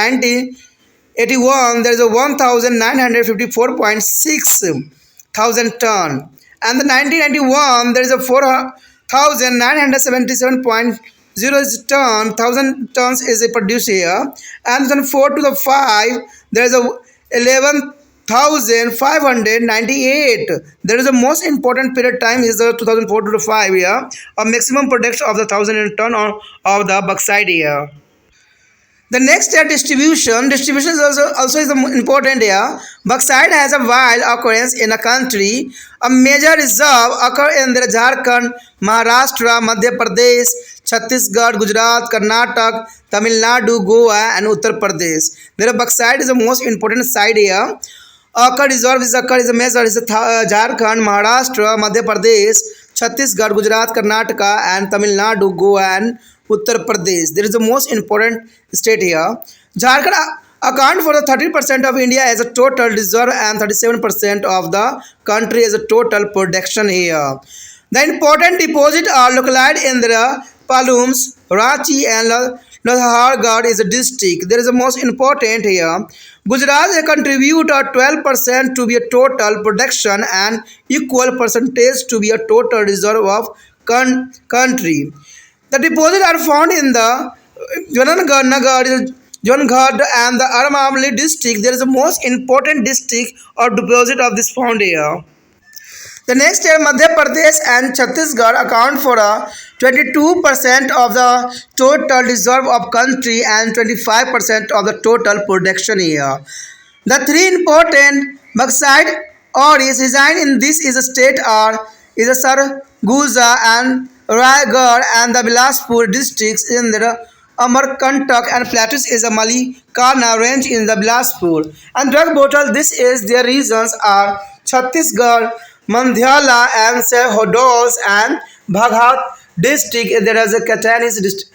81 there is a 1954.6 thousand ton, and the 1991 there is a 4977.0 ton thousand tons is produced here, and then 4 to the 5 there is a 11,598. There is the most important period time is the 2004 to the 5 year, a maximum production of the 1,000 ton of the bauxite here. The next step distribution. Distribution is also is important here. Bauxite has a wild occurrence in a country. A major reserve occur in the Jharkhand, Maharashtra, Madhya Pradesh, Chhattisgarh, Gujarat, Karnataka, Tamil Nadu, Goa, and Uttar Pradesh. There bauxite is the most important site here. Occur reserve is a major is Jharkhand, Maharashtra, Madhya Pradesh, Chhattisgarh, Gujarat, Karnataka, and Tamil Nadu, Goa, and Uttar Pradesh. There is the most important state here. Jharkhand account for the 30% of India as a total reserve and 37% of the country as a total production here. The important deposits are located in the Palums, Ranchi, and Lohargarh is a district. There is the most important here. Gujarat contribute 12% to be a total production and equal percentage to be a total reserve of country. The deposits are found in the Junagad and the Aramavali district. There is the most important district or deposit of this found here. The next year, Madhya Pradesh and Chhattisgarh account for 22% of the total reserve of country and 25% of the total production here. The three important bauxite ores reside in this is a state are is a Sarguja and Raigad and the Bilaspur districts in the Amarkantak and plateaus is a Malikana range in the Bilaspur. And drug bottle, this is their reasons are Chhattisgarh, Mandhyala and Sehodos and Bhaghat district. There is a Katanis district.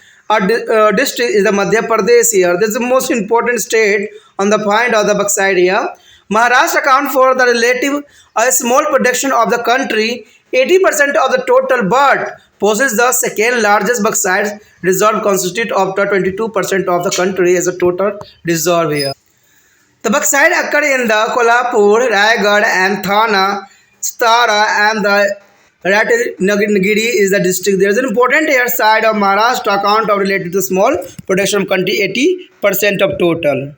District is the Madhya Pradesh here. This is the most important state on the point of the bauxite here. Maharashtra account for the relative a small production of the country, 80% of the total, but possesses the second largest bauxite reserve, consisted of the 22% of the country as a total reserve here. The bauxite occur in the Kolhapur, Raigad and Thana, Stara and the Ratnagiri is the district. There is an important here side of Maharashtra account of related to small production of country, 80% of total.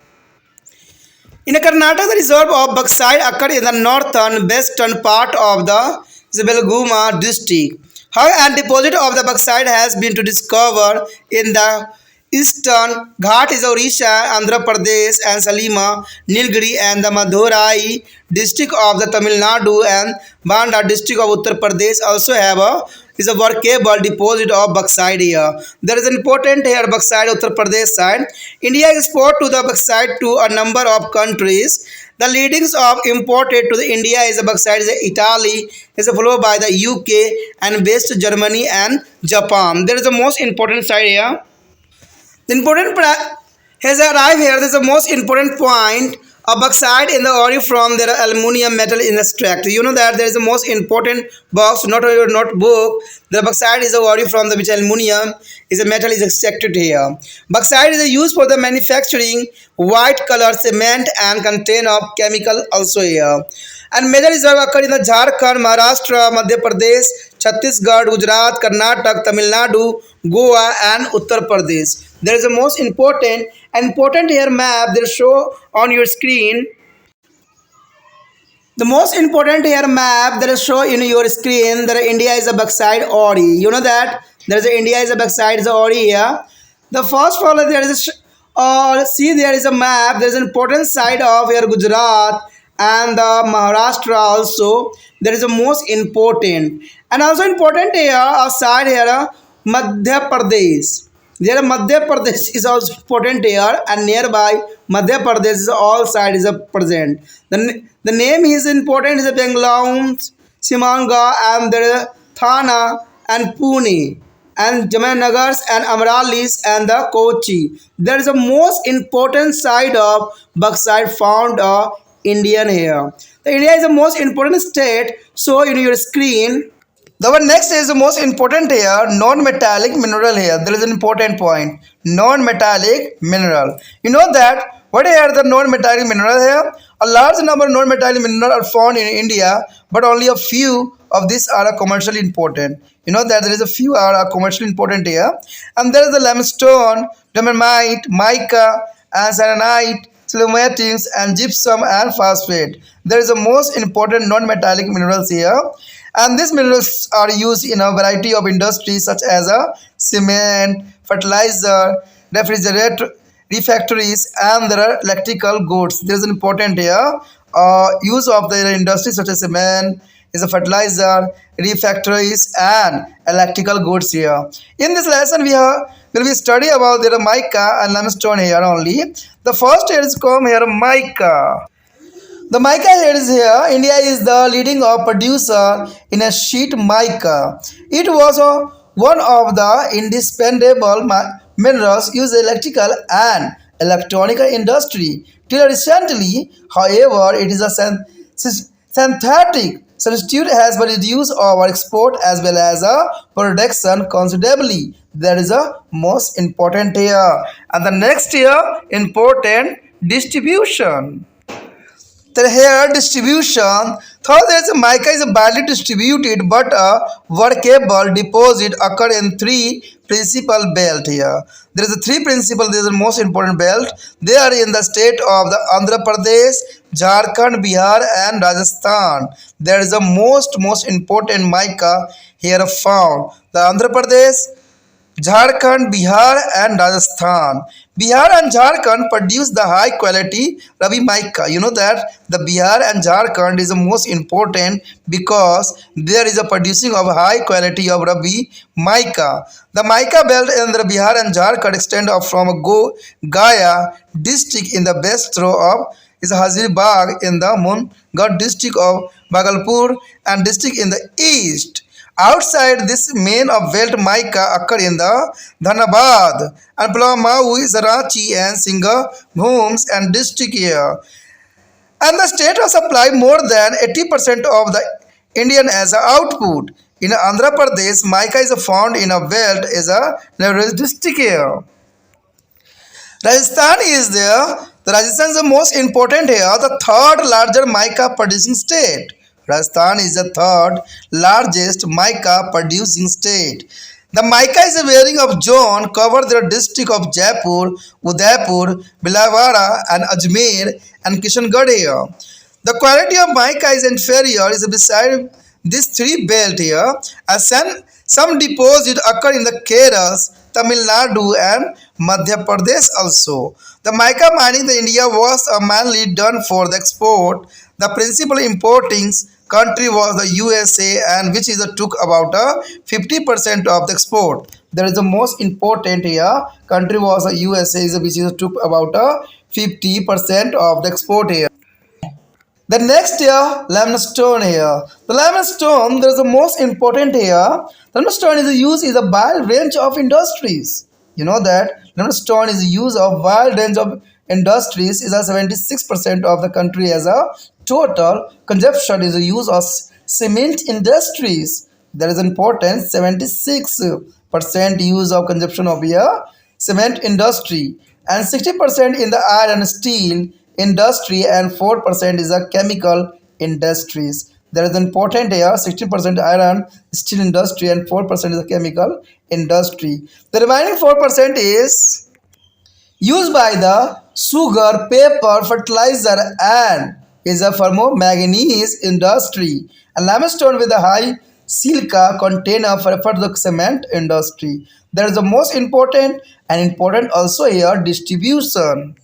In Karnataka, the reserve of bauxite occur in the northern western part of the Belguma district. However, a deposit of the bauxite has been to discover in the eastern Ghat is Odisha, Andhra Pradesh and Salima, Nilgiri and the Madurai district of the Tamil Nadu and Banda district of Uttar Pradesh also have a workable deposit of bauxite here. There is an important here bauxite Uttar Pradesh side. India export to the bauxite to a number of countries. The leadings of imported to the India is a bauxite is Italy, is followed by the UK and West Germany and Japan. There is the most important side here. The important has arrived here. This is the most important point. A bauxite in the ore from their aluminium metal in extract. You know that there is the most important box, not your notebook. The bauxite is a ore from the which aluminium is a metal is extracted here. Bauxite is used for the manufacturing white color cement and contain of chemical also here. And major reserve occur in the Jharkhand, Maharashtra, Madhya Pradesh, Chhattisgarh, Gujarat, Karnataka, Tamil Nadu, Goa and Uttar Pradesh. There is a most important here map they show on your screen. The most important here map that is show in your screen that India is a bauxite ore. You know that there is a India is a bauxite ore here. The first follow there is see there is a map. There is an important side of here Gujarat and the Maharashtra also. There is a most important and also important here a side here Madhya Pradesh. There Madhya Pradesh is also important here and nearby Madhya Pradesh is all side is a present. The name is important is Bengaluru, Simanga and there Thana and Pune and Jamanagars and Amralis and the Kochi. There is a most important side of bauxite found Indian here. The India is the most important state. So in your screen. The one next is the most important here, non-metallic mineral here. There is an important point, non-metallic mineral. You know that What are the non-metallic minerals here? A large number of non-metallic minerals are found in India, but only a few of these are commercially important. You know that there is a few are commercially important here. And there is the limestone, dolomite, mica, and selenite, stalagmites, and gypsum and phosphate. There is the most important non-metallic minerals here. And these minerals are used in a variety of industries such as cement, fertilizer, refrigerator, refactories, and there are electrical goods. There is an important here use of the industry such as cement, is a fertilizer, refactories, and electrical goods here. In this lesson, will be study about the mica and limestone here only. The first here is come here mica. The mica here is here. India is the leading producer in a sheet mica. It was one of the indispensable minerals used in electrical and electronic industry. Till recently, however, it is a synthetic substitute has been reduced our export as well as production considerably. That is a most important here. And the next here important distribution. The hair distribution. Third, there is a mica is badly distributed, but a workable deposit occur in three principal belt here. There is a three principal. This is the most important belt. They are in the state of the Andhra Pradesh, Jharkhand, Bihar, and Rajasthan. There is the most important mica here found. The Andhra Pradesh, Jharkhand, Bihar, and Rajasthan. Bihar and Jharkhand produce the high quality Rabi mica. You know that the Bihar and Jharkhand is the most important because there is a producing of high quality of Rabi mica. The mica belt in the Bihar and Jharkhand extend up from Gaya district in the west throw of is Haziribagh in the Mungad district of Bhagalpur and district in the east. Outside this main of belt mica occur in the Dhanbad and Pulamau is Ranchi and Singhbhums and district here. And the state has supplied more than 80% of the Indian as a output. In Andhra Pradesh, mica is found in a belt as a district here. Rajasthan is there. The Rajasthan is the most important here, the third larger mica producing state. Rajasthan is the third largest mica producing state. The mica is a wearing of zone cover the district of Jaipur, Udaipur, Bhilwara, and Ajmer and Kishangarh here. The quality of mica is inferior is beside these three belt here. As some deposit occur in the Kerala, Tamil Nadu, and Madhya Pradesh also. The mica mining in India was mainly done for the export. The principal importing country was the USA, and which is took about 50% of the export. There is the most important here country was the USA, which is took about 50% of the export here. The next here, limestone here. The limestone, there is the most important here. Limestone is used in a wide range of industries. You know that limestone is used of wide range of industries. Is a 76% of the country as a total consumption is the use of cement industries. There is important 76% use of consumption of a cement industry and 60% in the iron and steel industry and 4% is a chemical industries. There is important here 16% iron steel industry and 4% is a chemical industry. The remaining 4% is used by the sugar, paper, fertilizer and is a manganese industry. And limestone with a high silica container for the cement industry. There is the most important and important also here distribution.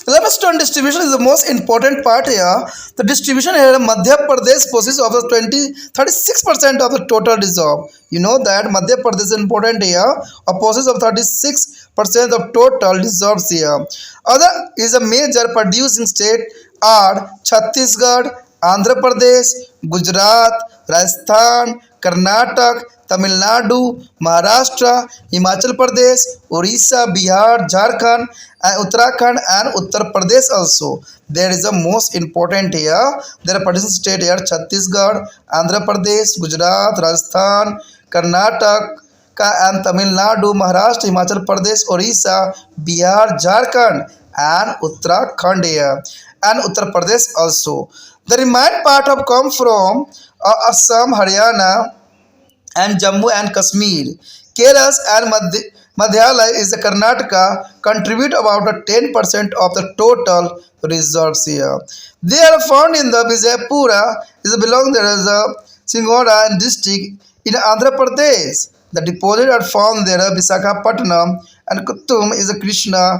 The limestone distribution is the most important part here. The distribution here in Madhya Pradesh possesses of the 36% of the total reserve. You know that Madhya Pradesh is important here, a possesses of 36% of total reserves here. Other is a major producing state are Chhattisgarh, Andhra Pradesh, Gujarat, Rajasthan, Karnataka, Tamil Nadu, Maharashtra, Himachal Pradesh, Orissa, Bihar, Jharkhand, and Uttarakhand and Uttar Pradesh also. There is a most important here. There are producing state here Chhattisgarh, Andhra Pradesh, Gujarat, Rajasthan, Karnataka and Tamil Nadu, Maharashtra, Himachal Pradesh, Orissa, Bihar, Jharkhand and Uttarakhand here, and Uttar Pradesh also. The remaining part of come from Assam, Haryana, and Jammu and Kashmir. Kerala and Madhyalaya is the Karnataka contribute about 10% of the total reserves here. They are found in the Vijaypura, is belong there is a Singora district in Andhra Pradesh. The deposit are found there Visakhapatnam and Kuttum is a Krishna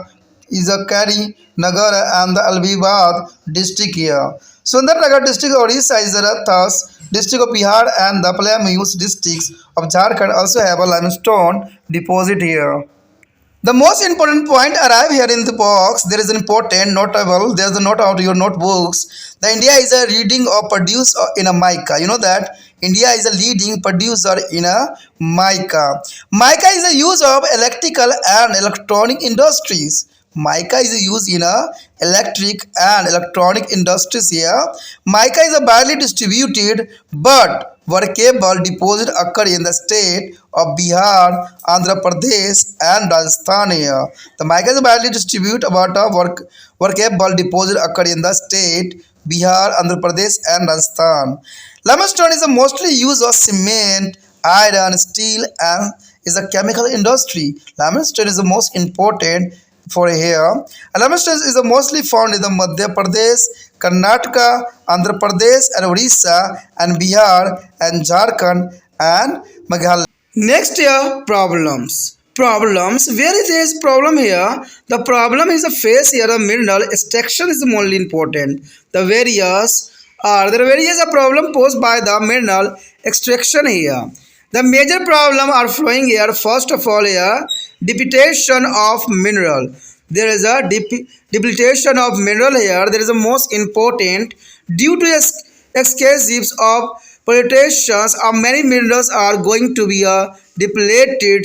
is a Kari Nagara and the Albibad district here. Sundarnagar district of Odisha is the thus district of Bihar and the Plateaus districts of Jharkhand also have a limestone deposit here. The most important point arrive here in the box. There is an important notable. There is a note out your notebooks. The India is a leading or producer in a mica. You know that India is a leading producer in a mica. Mica is a use of electrical and electronic industries. Mica is used in a electric and electronic industries here. Mica is a widely distributed but workable deposit occur in the state of Bihar, Andhra Pradesh and Rajasthan here. The mica is widely distributed about a workable deposit occur in the state Bihar, Andhra Pradesh and Rajasthan. Limestone is a mostly used of cement, iron, steel and is a chemical industry. Limestone is the most important for here. Limestone is mostly found in the Madhya Pradesh, Karnataka, Andhra Pradesh and Odisha and Bihar and Jharkhand and Meghalaya. Next here, problems. Problems. Where is this problem here? The problem is the phase here, the mineral extraction is only important. The various are there are various problem posed by the mineral extraction here. The major problem are flowing here. First of all here, depletion of mineral. There is a depletion of mineral here. There is a most important due to escapes of pollutations of many minerals are going to be depleted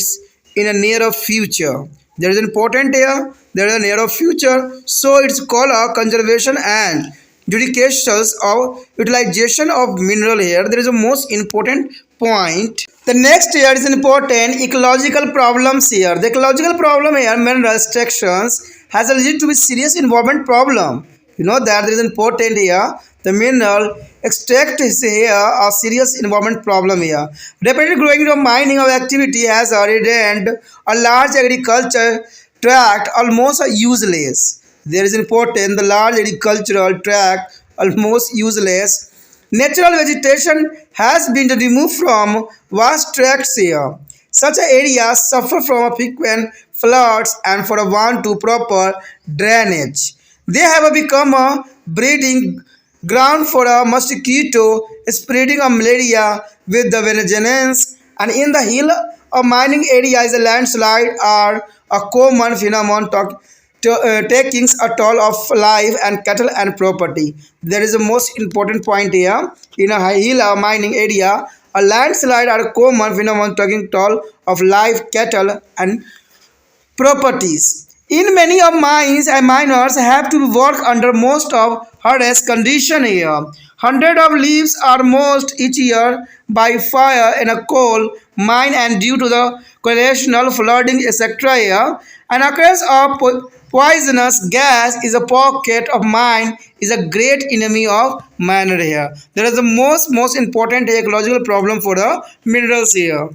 in a near future. There is important here. There is a near future. So it's called a conservation and judications of utilization of mineral here. There is a most important point. The next here is important ecological problems here. The ecological problem here, mineral extractions has a lead to be serious environment problem. You know that there is important here. The mineral extract is here a serious environment problem here. Rapidly growing of mining of activity has rendered a large agriculture tract almost useless. There is important the large agricultural tract almost useless. Natural vegetation has been removed from vast tracts here. Such areas suffer from frequent floods and for a want to proper drainage. They have become a breeding ground for a mosquito spreading a malaria with the vengeance. And in the hill of mining areas, a landslide are a common phenomenon taking a toll of life and cattle and property. There is a most important point here. In a hill mining area, a landslide are a common phenomenon taking toll of life, cattle and properties. In many of mines, miners have to work under most of hardest condition here. Hundred of leaves are most each year by fire in a coal mine and due to the correlational flooding etc. here. An occurrence of poisonous gas is a pocket of mine is a great enemy of miner here. There is the most important ecological problem for the minerals here.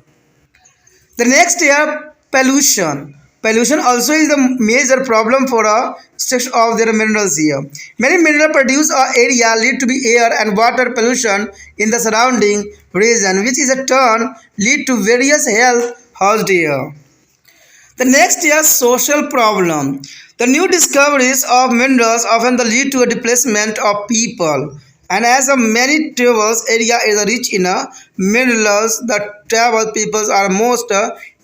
The next here, pollution. Pollution also is the major problem for a section of their minerals here. Many mineral produce area lead to be air and water pollution in the surrounding region, which is a turn lead to various health hazards here. The next is social problem. The new discoveries of minerals often lead to a displacement of people. And as a many travels area is rich in minerals, the travel peoples are most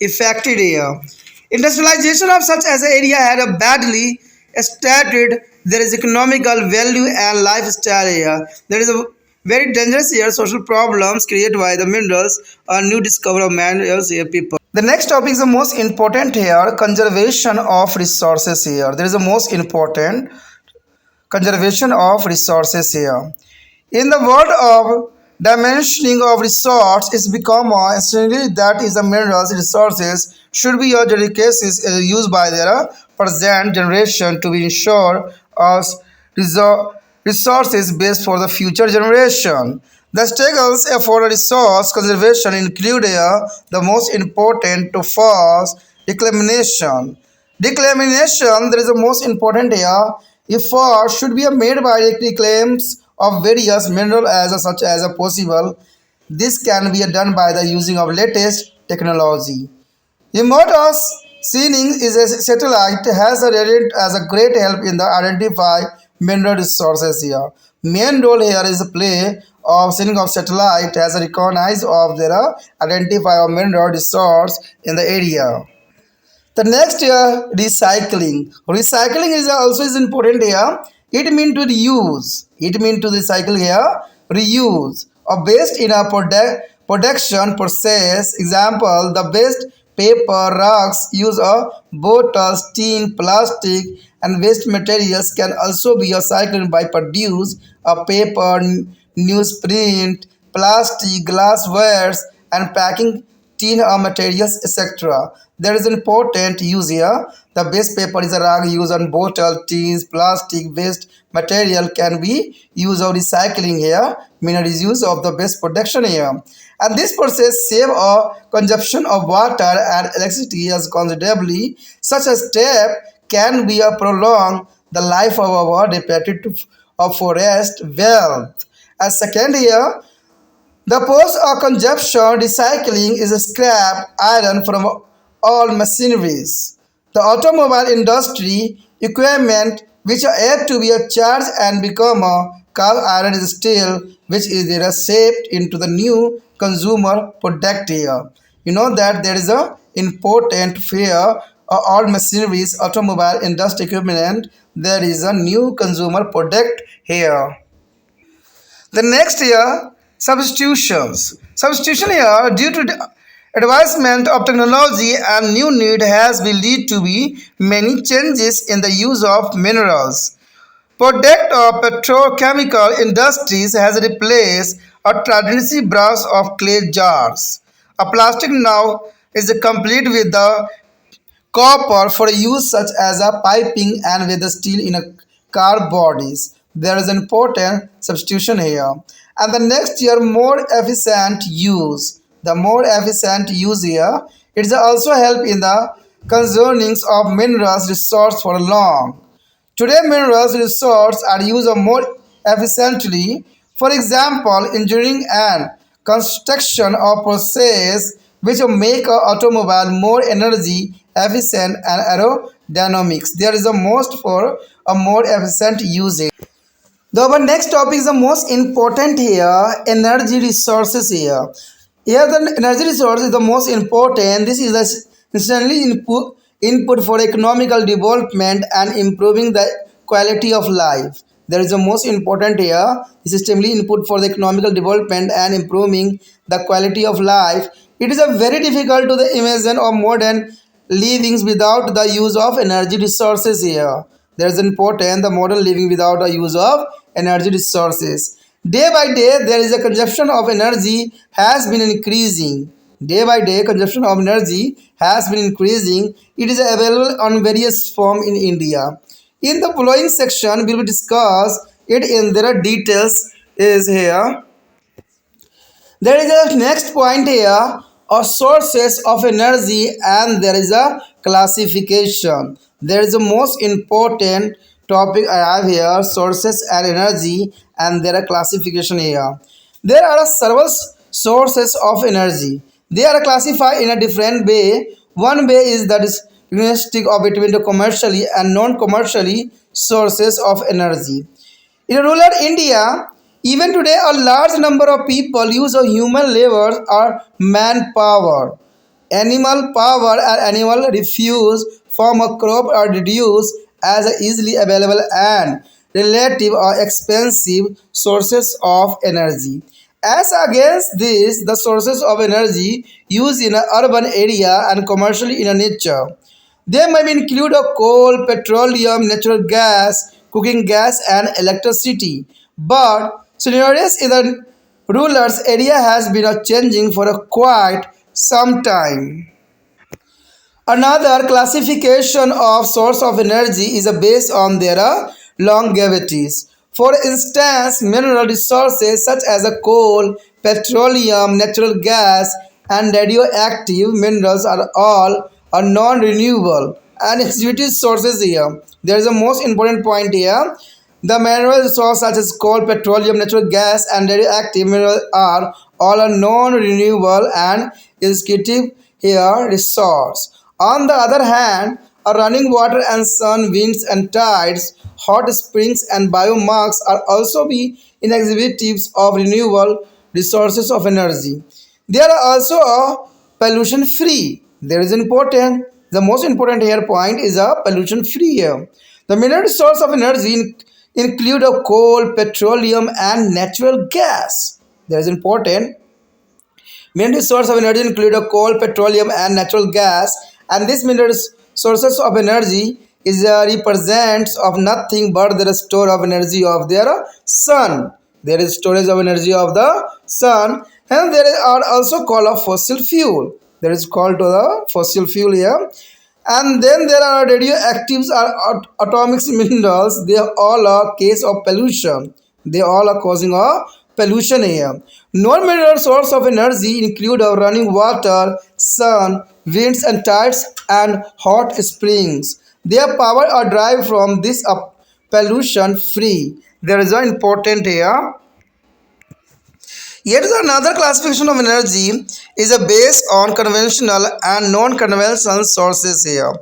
affected here. Industrialization of such as area had a badly started. There is economical value and lifestyle here. There is a very dangerous here social problems created by the minerals or new discovery of minerals here people. The next topic is the most important here, conservation of resources here. There is the most important conservation of resources here. In the world of dimensioning of resource, it's become essentially that is the minerals resources should be your cases used by their present generation to be ensure us resources based for the future generation. The struggles for resource conservation include the most important to first reclamation. Declamination, that is the most important here. Effort should be made by reclaims of various minerals as such as possible. This can be done by the using of latest technology. Remote sensing is a satellite has a great help in the identify mineral resources here. Main role here is the play of sending of satellite as a recognize of their identify of mineral resource in the area. The next here, recycling. Recycling is also is important here. It means to reuse. It means to recycle here, reuse. Or based in a production process. Example, the best paper, rugs, use of bottles, tin, plastic, and waste materials can also be recycled by produce a paper, newsprint, plastic, glasswares, and packing tin materials, etc. There is an important use here. The base paper is a rag used on bottle, tins, plastic, waste material can be used of recycling here, meaning is use of the base production here. And this process save a consumption of water and electricity as considerably. Such a step can be a prolong the life of our depleted of forest wealth. As second here, the post-consumption recycling is a scrap iron from all machineries. The automobile industry equipment which are yet to be charged and become a cast iron is steel which is shaped into the new consumer product here. You know that there is a important fear all machineries, automobile industry equipment, there is a new consumer product here. The next year, substitutions. Substitution here, due to the advancement of technology and new need has been lead to be many changes in the use of minerals. Product of petrochemical industries has replaced a traditional brush of clay jars. A plastic now is complete with the copper for use such as a piping and with the steel in a car bodies. There is an important substitution here. And the next year, more efficient use. The more efficient use here, it is also help in the concerning of minerals resource for long. Today, minerals resources are used more efficiently. For example, engineering and construction of process which will make an automobile more energy efficient and aerodynamics. There is a most for a more efficient usage. The our next topic is the most important here, energy resources here. Here the energy resource is the most important. This is the instantly input for economical development and improving the quality of life. There is the most important here. This is timely input for the economical development and improving the quality of life. It is a very difficult to the imagine of modern livings without the use of energy resources here. There is important the modern living without the use of energy resources. Day by day, there is a consumption of energy has been increasing. Day by day, consumption of energy has been increasing. It is available on various form in India. In the following section, we will discuss it in their details is here. There is a next point here or sources of energy and there is a classification. There is a most important topic I have here sources and energy and there are classification here. There are several sources of energy. They are classified in a different way. One way is that is realistic of between the commercially and non-commercially sources of energy. In rural India, even today, a large number of people use a human labor or manpower. Animal power or animal refuse from a crop are reduced as easily available and relative or expensive sources of energy. As against this, the sources of energy used in an urban area and commercially in a nature. They may include a coal, petroleum, natural gas, cooking gas, and electricity. But scenarios in the rulers area has been changing for a quite some time. Another classification of source of energy is based on their longevities. For instance, mineral resources such as coal, petroleum, natural gas, and radioactive minerals are non-renewable and exhaustive sources here. There is a most important point here. The mineral resources such as coal, petroleum, natural gas, and radioactive minerals are all a non-renewable and exhaustive here resource. On the other hand, a running water and sun, winds and tides, hot springs and biomass are also be inexhibitives of renewable resources of energy. They are also pollution free. There is important. The most important here point is a pollution free here. The mineral source of energy include a coal, petroleum, and natural gas. There is important. Main source of energy include a coal, petroleum, and natural gas. And these mineral sources of energy is represents of nothing but the store of energy of their sun. There is storage of energy of the sun, and there are also called a fossil fuel. There is called to the fossil fuel here. And then there are radioactives are atomic minerals. They are all a case of pollution. They all are causing a pollution here. Non-mineral source of energy include running water, sun, winds and tides, and hot springs. Their power are derived from this pollution free. There is an important here. Yet another classification of energy is based on conventional and non-conventional sources here.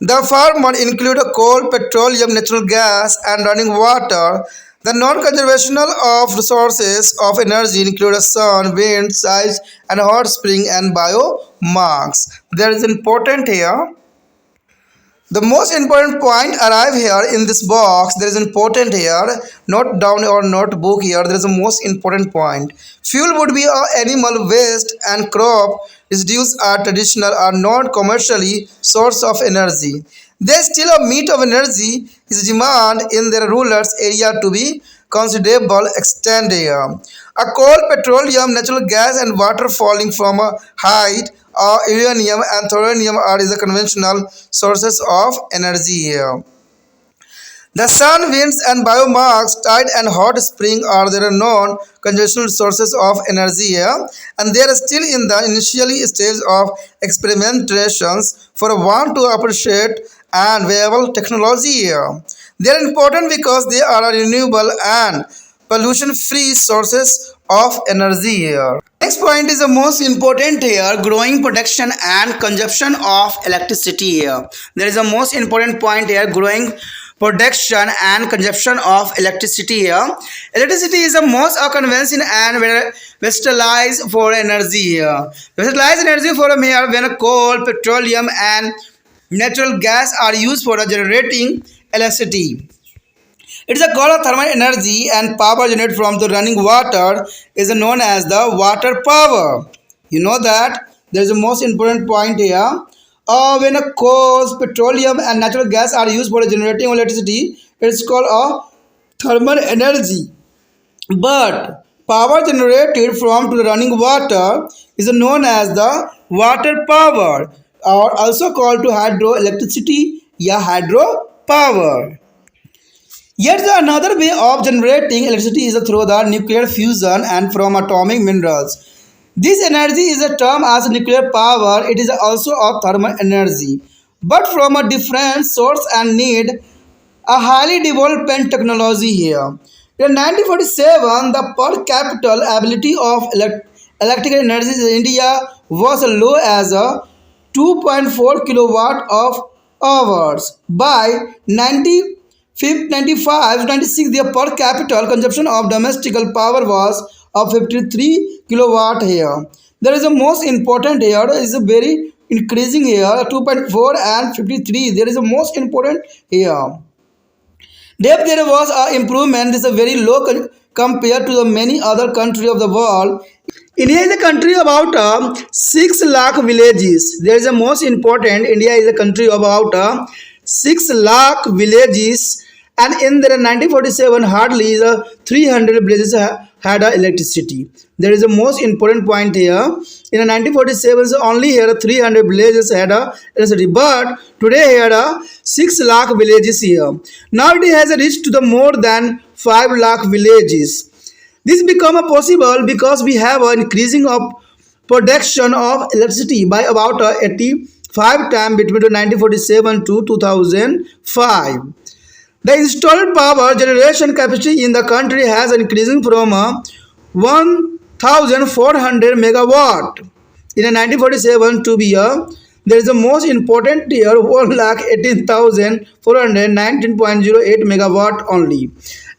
The former include coal, petroleum, natural gas, and running water. The non-conventional of resources of energy include sun, wind, tides, and hot spring and biomass. There is important here. The most important point arrive here in this box. There is important here. Note down or notebook here. There is a most important point. Fuel would be a animal waste and crop residues are traditional or non-commercially source of energy. There still a meat of energy is demand in the rural area to be considerable extent here. A coal, petroleum, natural gas and water falling from a height uranium and thorium are the conventional sources of energy here. The sun, winds, and biomass, tide, and hot spring are their known conventional sources of energy here, and they are still in the initially stage of experimentations for want to appreciate and viable technology here. They are important because they are renewable and pollution-free sources of energy here. Next point is the most important here, growing production and consumption of electricity here. There is a most important point here, growing production and consumption of electricity here. Electricity is the most conventional and versatile for energy here. Versatile energy for here when coal, petroleum and natural gas are used for generating electricity. It is called thermal energy and power generated from the running water is known as the water power. You know that there is a most important point here. When a coal, petroleum and natural gas are used for generating electricity, it's called a thermal energy. But power generated from the running water is known as the water power, or also called to hydroelectricity या hydropower. Yet another way of generating electricity is through the nuclear fusion and from atomic minerals. This energy is a term as nuclear power. It is also a thermal energy, but from a different source and need a highly developed technology here. In 1947, the per capita ability of electrical energy in India was low as a 2.4 kilowatt of hours. By 95-96, the per capita consumption of domestic power was of 53 kilowatt here. There is a most important here is a very increasing here 2.4 and 53. There is a most important here. There was a improvement. This is a very low compared to the many other countries of the world. India is a country about 6 lakh villages. There is a most important. India is a country about 6 lakh villages, and in the 1947 hardly 300 villages had electricity. There is a most important point here. In 1947, so only here 300 villages had electricity, but today here 6 lakh villages here. Now it has reached to the more than 5 lakh villages. This become a possible because we have an increasing of production of electricity by about 85 times between 1947 to 2005. The installed power generation capacity in the country has increasing from 1,400 megawatt in 1947 to be there is the most important year 1,18,419.08 megawatt only,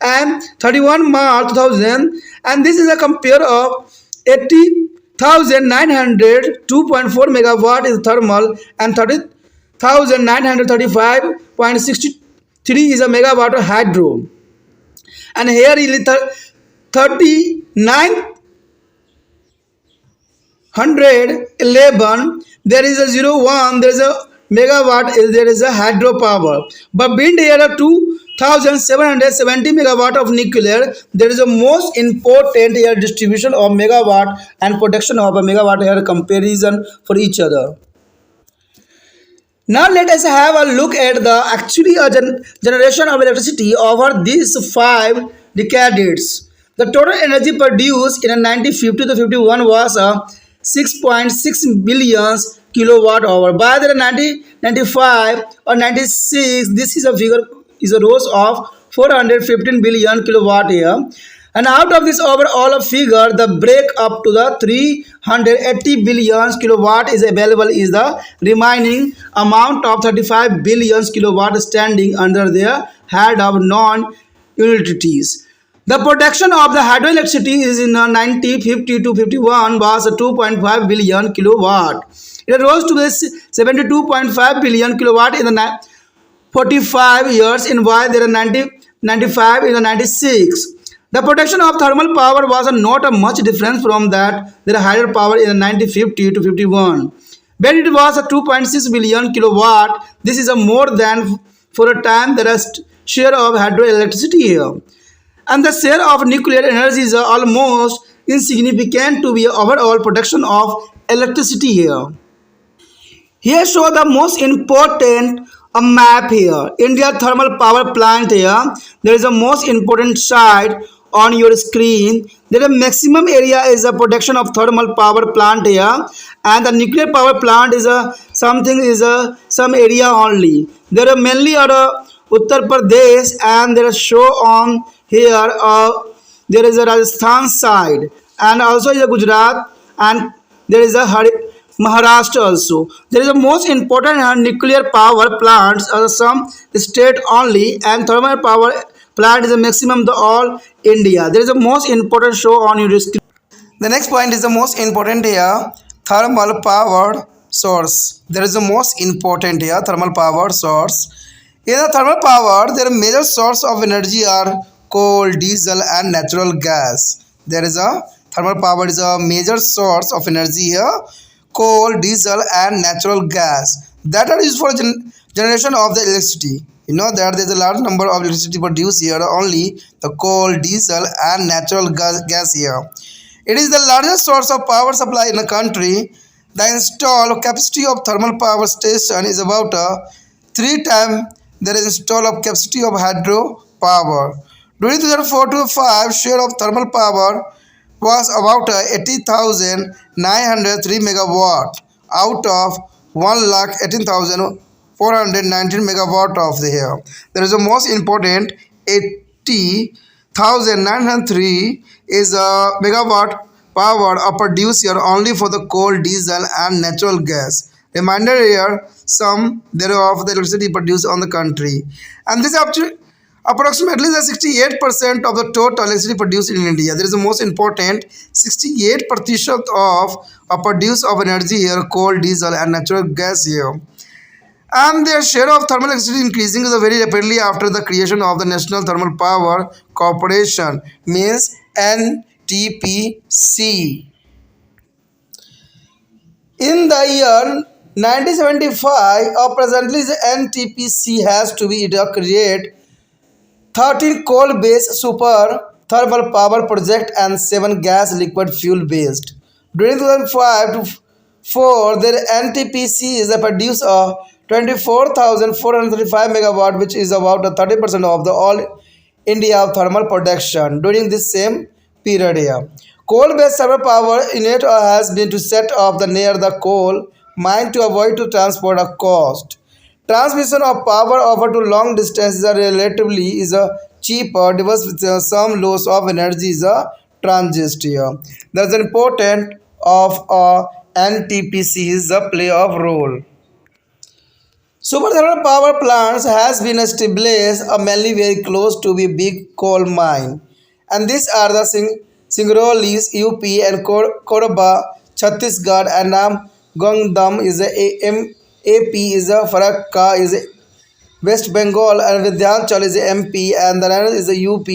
and 31 March 2000, and this is a compare of 80,902.4 megawatt is thermal and 30,935.63 is a megawatt of hydro, and here is 3911 there is a 01 there is a megawatt there is a hydropower, but wind here are 2770 megawatt of nuclear. There is a most important here distribution of megawatt and production of a megawatt here comparison for each other. Now let us have a look at the actually generation of electricity over these 5 decades. The total energy produced in 1950 to 51 was 6.6 billion kilowatt hour. By the 1995 or 96, this is a figure is a rose of 415 billion kilowatt year. And out of this overall figure, the break up to the 380 billion kilowatt is available is the remaining amount of 35 billion kilowatt standing under the head of non-utilities. The production of the hydroelectricity is in 1950 to 51 was 2.5 billion kilowatt. It rose to 72.5 billion kilowatt in the 45 years in while there are 95 in the 96. The production of thermal power was not a much difference from that there hydropower in 1950 to 51. When it was a 2.6 billion kilowatt, this is a more than for a time the rest share of hydroelectricity here. And the share of nuclear energy is almost insignificant to be overall production of electricity here. Here show the most important a map here. India thermal power plant here. There is a most important site on your screen. The maximum area is a production of thermal power plant here, and the nuclear power plant is a something is a some area only. There are mainly Uttar Pradesh, and there are show on here. There is a Rajasthan side, and also is a Gujarat, and there is a Maharashtra also. There is a most important nuclear power plants are some state only, and thermal power plant is a maximum the all India. There is a most important show on your screen. The next point is the most important here, thermal power source. There is the most important here, thermal power source. In the thermal power, there are major source of energy are coal, diesel, and natural gas. There is a thermal power is a major source of energy here, coal, diesel, and natural gas that are used for generation of the electricity. You know that there is a large number of electricity produced here, only the coal, diesel, and natural gas here. It is the largest source of power supply in the country. The installed capacity of thermal power station is about 3 times there is installed of capacity of hydro power. During 2004 to 5, share of thermal power was about 80,903 megawatt out of 1,18,419 megawatt of the year. There is a most important 80,903 is a megawatt power are produced here only for the coal, diesel, and natural gas. Reminder here, some thereof the electricity produced on the country, and this approximately the 68% of the total electricity produced in India. There is the most important 68% of produce of energy here, coal, diesel, and natural gas here. And their share of thermal electricity increasing very rapidly after the creation of the National Thermal Power Corporation, means NTPC. In the year 1975, or presently the NTPC has to be create 13 coal-based super thermal power project and 7 gas liquid fuel based. During 2005 to 4, their NTPC is produced a 24,435 megawatt, which is about 30% of the all India thermal production during this same period here. Coal-based thermal power unit has been to set up the near the coal mine to avoid to transport a cost. Transmission of power over to long distances are relatively is a cheaper device with some loss of energy is a transist here. That's important of NTPC is a play of role. Superthermal power plants has been established mainly very close to the big coal mine, and these are the Singrauli, UP, and Korba, Chhattisgarh, and Namgandam is AP is a Farakka is a West Bengal, and Vidyanchal is a MP, and Narayana is a UP,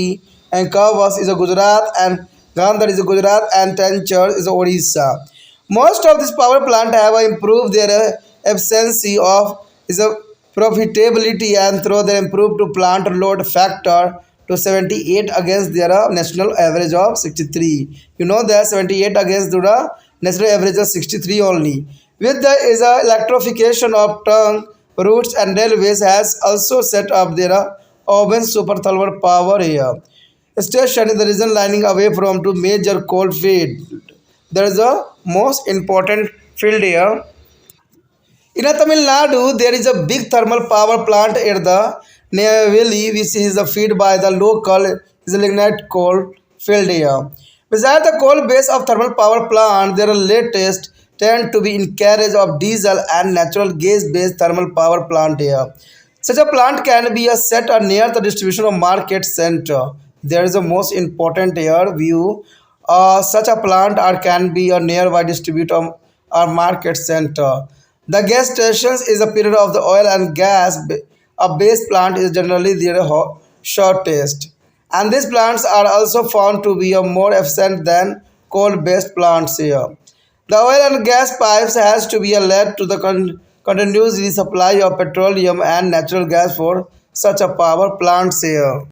and Kavas is a Gujarat, and Gandhar is a Gujarat, and Tanchar is a Odisha. Most of these power plant have improved their efficiency of is a profitability and through the improved to plant load factor to 78 against their national average of 63. You know that 78 against the national average of 63 only. With the is a electrification of trunk routes and railways has also set up their urban super thermal power here. Station in the region lining away from to major coal field. There is a most important field here. In Tamil Nadu, there is a big thermal power plant at the Neyveli, which is feed by the local lignite coal field here. Besides the coal base of thermal power plant, their latest tend to be in carriage of diesel and natural gas-based thermal power plant here. Such a plant can be a set or near the distribution of market center. There is a most important here view. Such a plant or can be a nearby distributor or market center. The gas stations is a period of the oil and gas. A base plant is generally the shortest. And these plants are also found to be more efficient than coal-based plants here. The oil and gas pipes has to be led to the continuous supply of petroleum and natural gas for such a power plants here.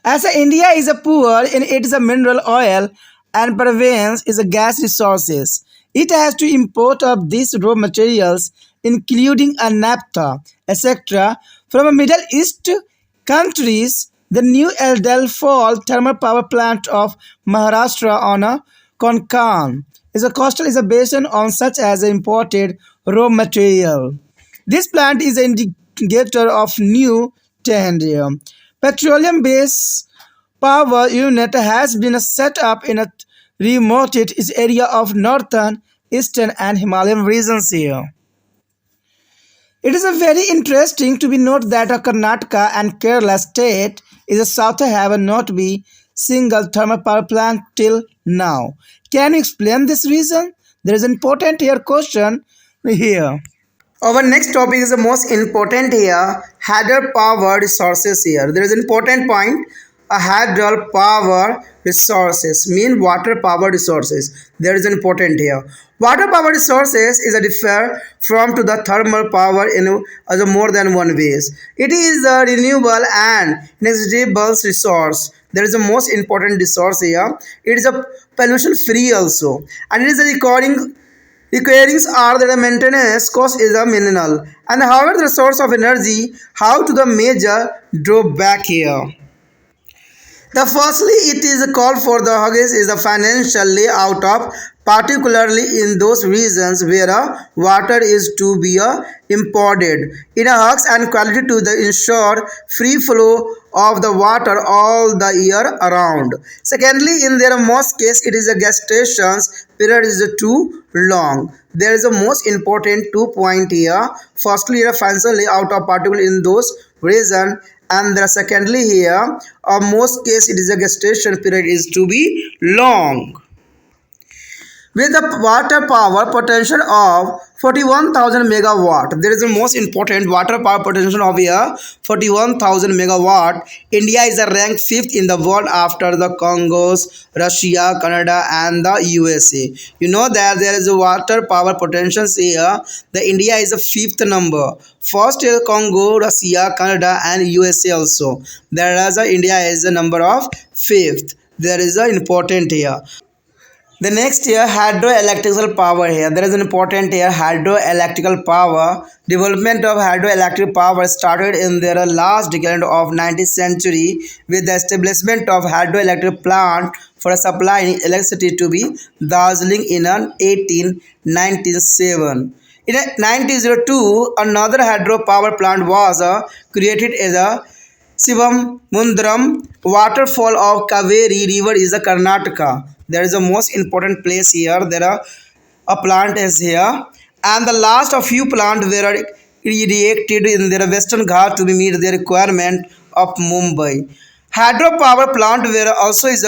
As India is a poor in its mineral oil and province is a gas resources, it has to import of these raw materials, including a naphtha, etc., from a Middle East countries. The new Eldel Fall thermal power plant of Maharashtra on a Konkan is a coastal is a basin on such as imported raw material. This plant is an indicator of new trend. Petroleum based power unit has been set up in a remote area of northern, eastern and Himalayan regions here. It is a very interesting to be noted that Karnataka and Kerala state is a south have not be single thermal power plant till now. Can you explain this reason? There is an important here question here. Our next topic is the most important here, hydro power resources here. There is an important point, a hydro power resources mean water power resources. There is an important here. Water power resources is a differ from to the thermal power in other more than one ways. It is a renewable and inexhaustible resource. There is a most important resource here. It is a pollution free also, and it is a recording requirings are that the maintenance cost is a minimal, and however the source of energy, how to the major drawback here. The firstly, it is a call for the Huggins is the financial layout of particularly in those regions where water is to be imported in a hugs and quality to the ensure free flow of the water all the year around. Secondly, in their most case, it is a gas stations period is too long. There is a most important 2 point here. Firstly, a financial layout of particularly in those regions, and the secondly here most case it is a gestation period is to be long. With the water power potential of 41,000 megawatt, there is the most important water power potential of here 41,000 megawatt. India is ranked 5th in the world after the Congos, Russia, Canada and the USA. You know that there is a water power potential here. The India is the 5th number. First is Congo, Russia, Canada and USA also. Whereas India is the number of 5th. there is a important here. The next here, hydroelectrical power here. There is an important here, hydroelectrical power. Development of hydroelectric power started in the last decade of 19th century with the establishment of hydroelectric plant for supplying electricity to be Darjeeling in 1897. In 1902, another hydropower plant was created as a Shivam Mundram waterfall of Kaveri river is the Karnataka. There is the most important place here. There are a plant is here, and the last of few plants were erected in the Western Ghat to meet the requirement of Mumbai. Hydropower plant were also is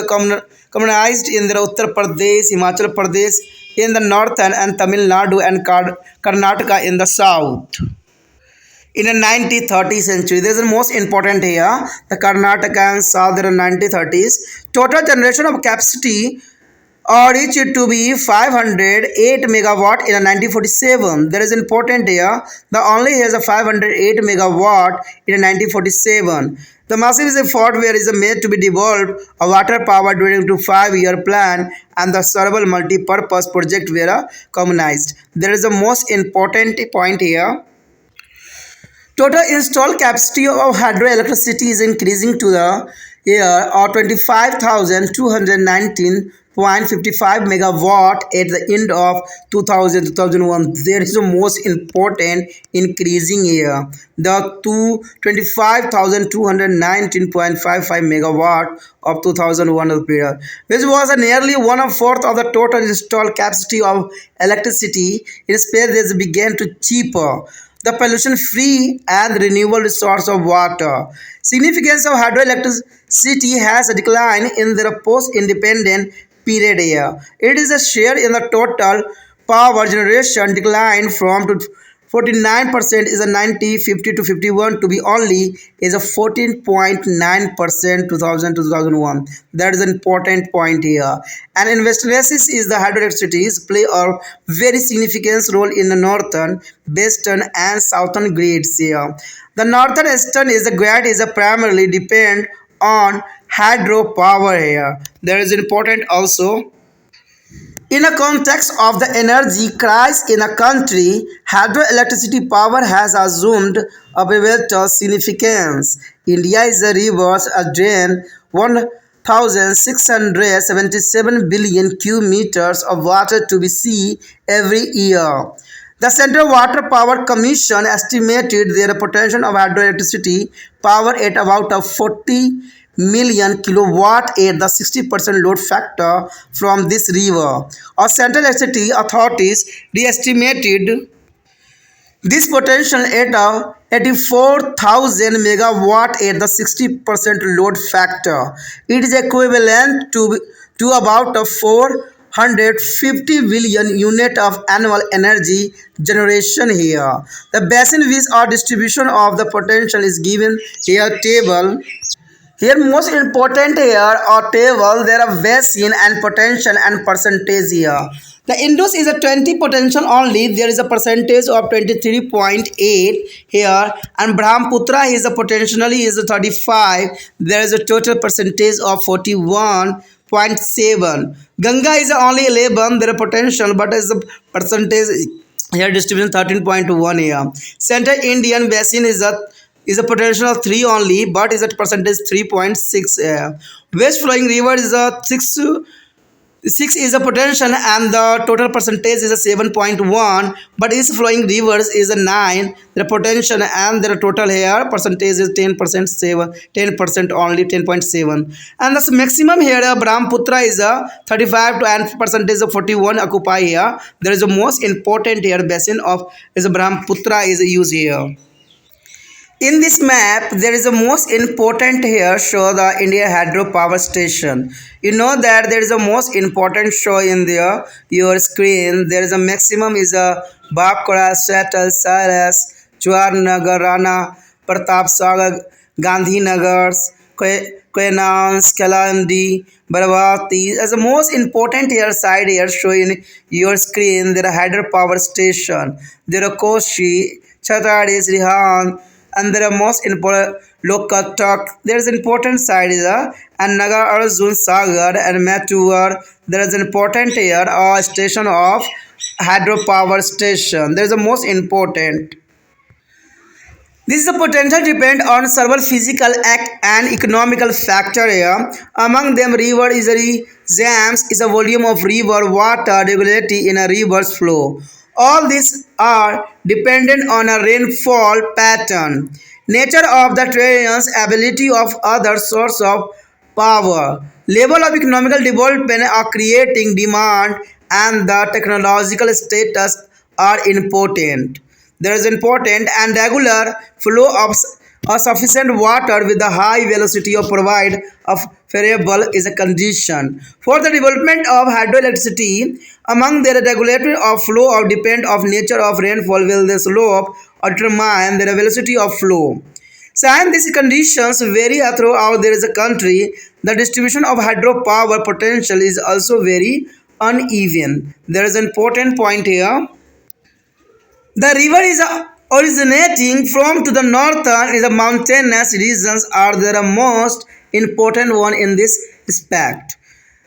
communized in the Uttar Pradesh, Himachal Pradesh in the northern and Tamil Nadu and Karnataka in the south. In the 1930th century, this is the most important here. The Karnataka and southern 1930s total generation of capacity reached to be 508 megawatt in 1947. There is important here. The only has a 508 megawatt in 1947. The massive effort where is made to be developed a water power during to 5-year plan and the several multi-purpose project were communized. There is the most important point here. Total installed capacity of hydroelectricity is increasing to the year or 25,219.55 megawatt at the end of 2001. There is the most important increasing here. The 25,219.55 megawatt of 2001 period, which was nearly 1/4 of the total installed capacity of electricity in space that began to cheaper the pollution-free and renewable resource of water. Significance of hydroelectricity has declined in the post-independent period here. It is a share in the total power generation declined from to 49% is a 90, 50 to 51 to be only is a 14.9% 2000 to 2001. That is an important point here. And investigations is the hydroelectricities play a very significant role in the northern, western and southern grids here. The northern eastern is the grid is a primarily depend on hydropower here. That is important also. In a context of the energy crisis in a country, hydroelectricity power has assumed a pivotal significance. India is a river drain 1,677 billion cubic meters of water to be sea every year. The Central Water Power Commission estimated their potential of hydroelectricity power at about a 40 million kilowatt at the 60% load factor from this river. Our central electricity authorities re-estimated this potential at 84,000 megawatt at the 60% load factor. It is equivalent to about a 450 billion unit of annual energy generation here. The basin which our distribution of the potential is given here table. Here most important here or table there are basin and potential and percentage here. The Indus is a 20 potential only. There is a percentage of 23.8 here, and Brahmaputra is a potentially is a 35. There is a total percentage of 41.7. Ganga is only 11. There is potential, but is a percentage here distribution 13.1 here. Central Indian Basin is a potential of 3 only, but is a percentage 3.6. West flowing river is a 6 is a potential and the total percentage is a 7.1, but east flowing rivers is a 9. The potential and the total here percentage is 10% only 10.7, and the maximum here Brahmaputra is a 35 to and percentage of 41 occupy here. There is a most important here basin of is a Brahmaputra is used here. In this map, there is a most important here show the India hydropower station. You know that there is a most important show in there your screen. There is a maximum is a Bhakra, Settle, Saras, Nagar, Rana, Pratap Sagar, Gandhi Nagars, Koyanans, Kalandi, Baravati. As the most important here side here show in your screen there are hydropower station. There are Koshi, Chatadi, Rihan, and there are most important Lokatak. There is important side is and Nagar Arjun Sagar and Matuar. There is important here station of hydropower station. There is the most important. This is a potential depend on several physical act and economical factor here. Among them, river is a jams is a volume of river water regularity in a river's flow. All these are dependent on a rainfall pattern, nature of the terrain's ability of other source of power, level of economical development are creating demand, and the technological status are important. There is important and regular flow of sufficient water with the high velocity of provide of variable is a condition for the development of hydroelectricity. Among the regulatory of flow of depend of nature of rainfall will the slope or determine the velocity of flow. So, and these conditions vary throughout there is a country. The distribution of hydropower potential is also very uneven. There is an important point here. The river is originating from to the northern is the mountainous regions are the most important one in this respect.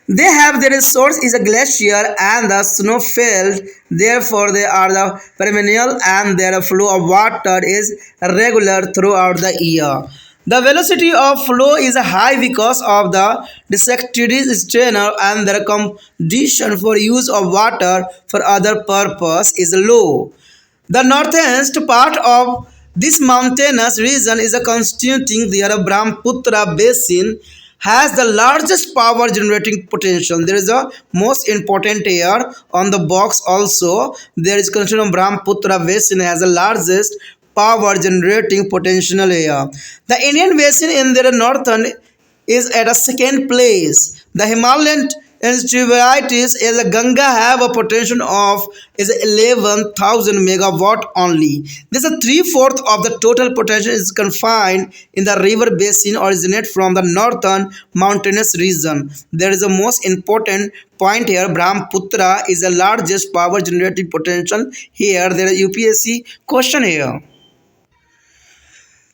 They have their source is a glacier and the snow field. Therefore, they are the perennial and their flow of water is regular throughout the year. The velocity of flow is high because of the dissected strainer and the condition for use of water for other purpose is low. The northeast part of this mountainous region is a constituting the Brahmaputra basin has the largest power generating potential. There is a most important here on the box also. There is considered Brahmaputra basin has the largest power generating potential here. The Indian basin in the northern is at a second place. The Himalayan tributaries is a Ganga have a potential of is 11,000 megawatt only. This is three-fourths of the total potential is confined in the river basin originate from the northern mountainous region. There is a most important point here. Brahmaputra is the largest power generating potential here. There is UPSC question here.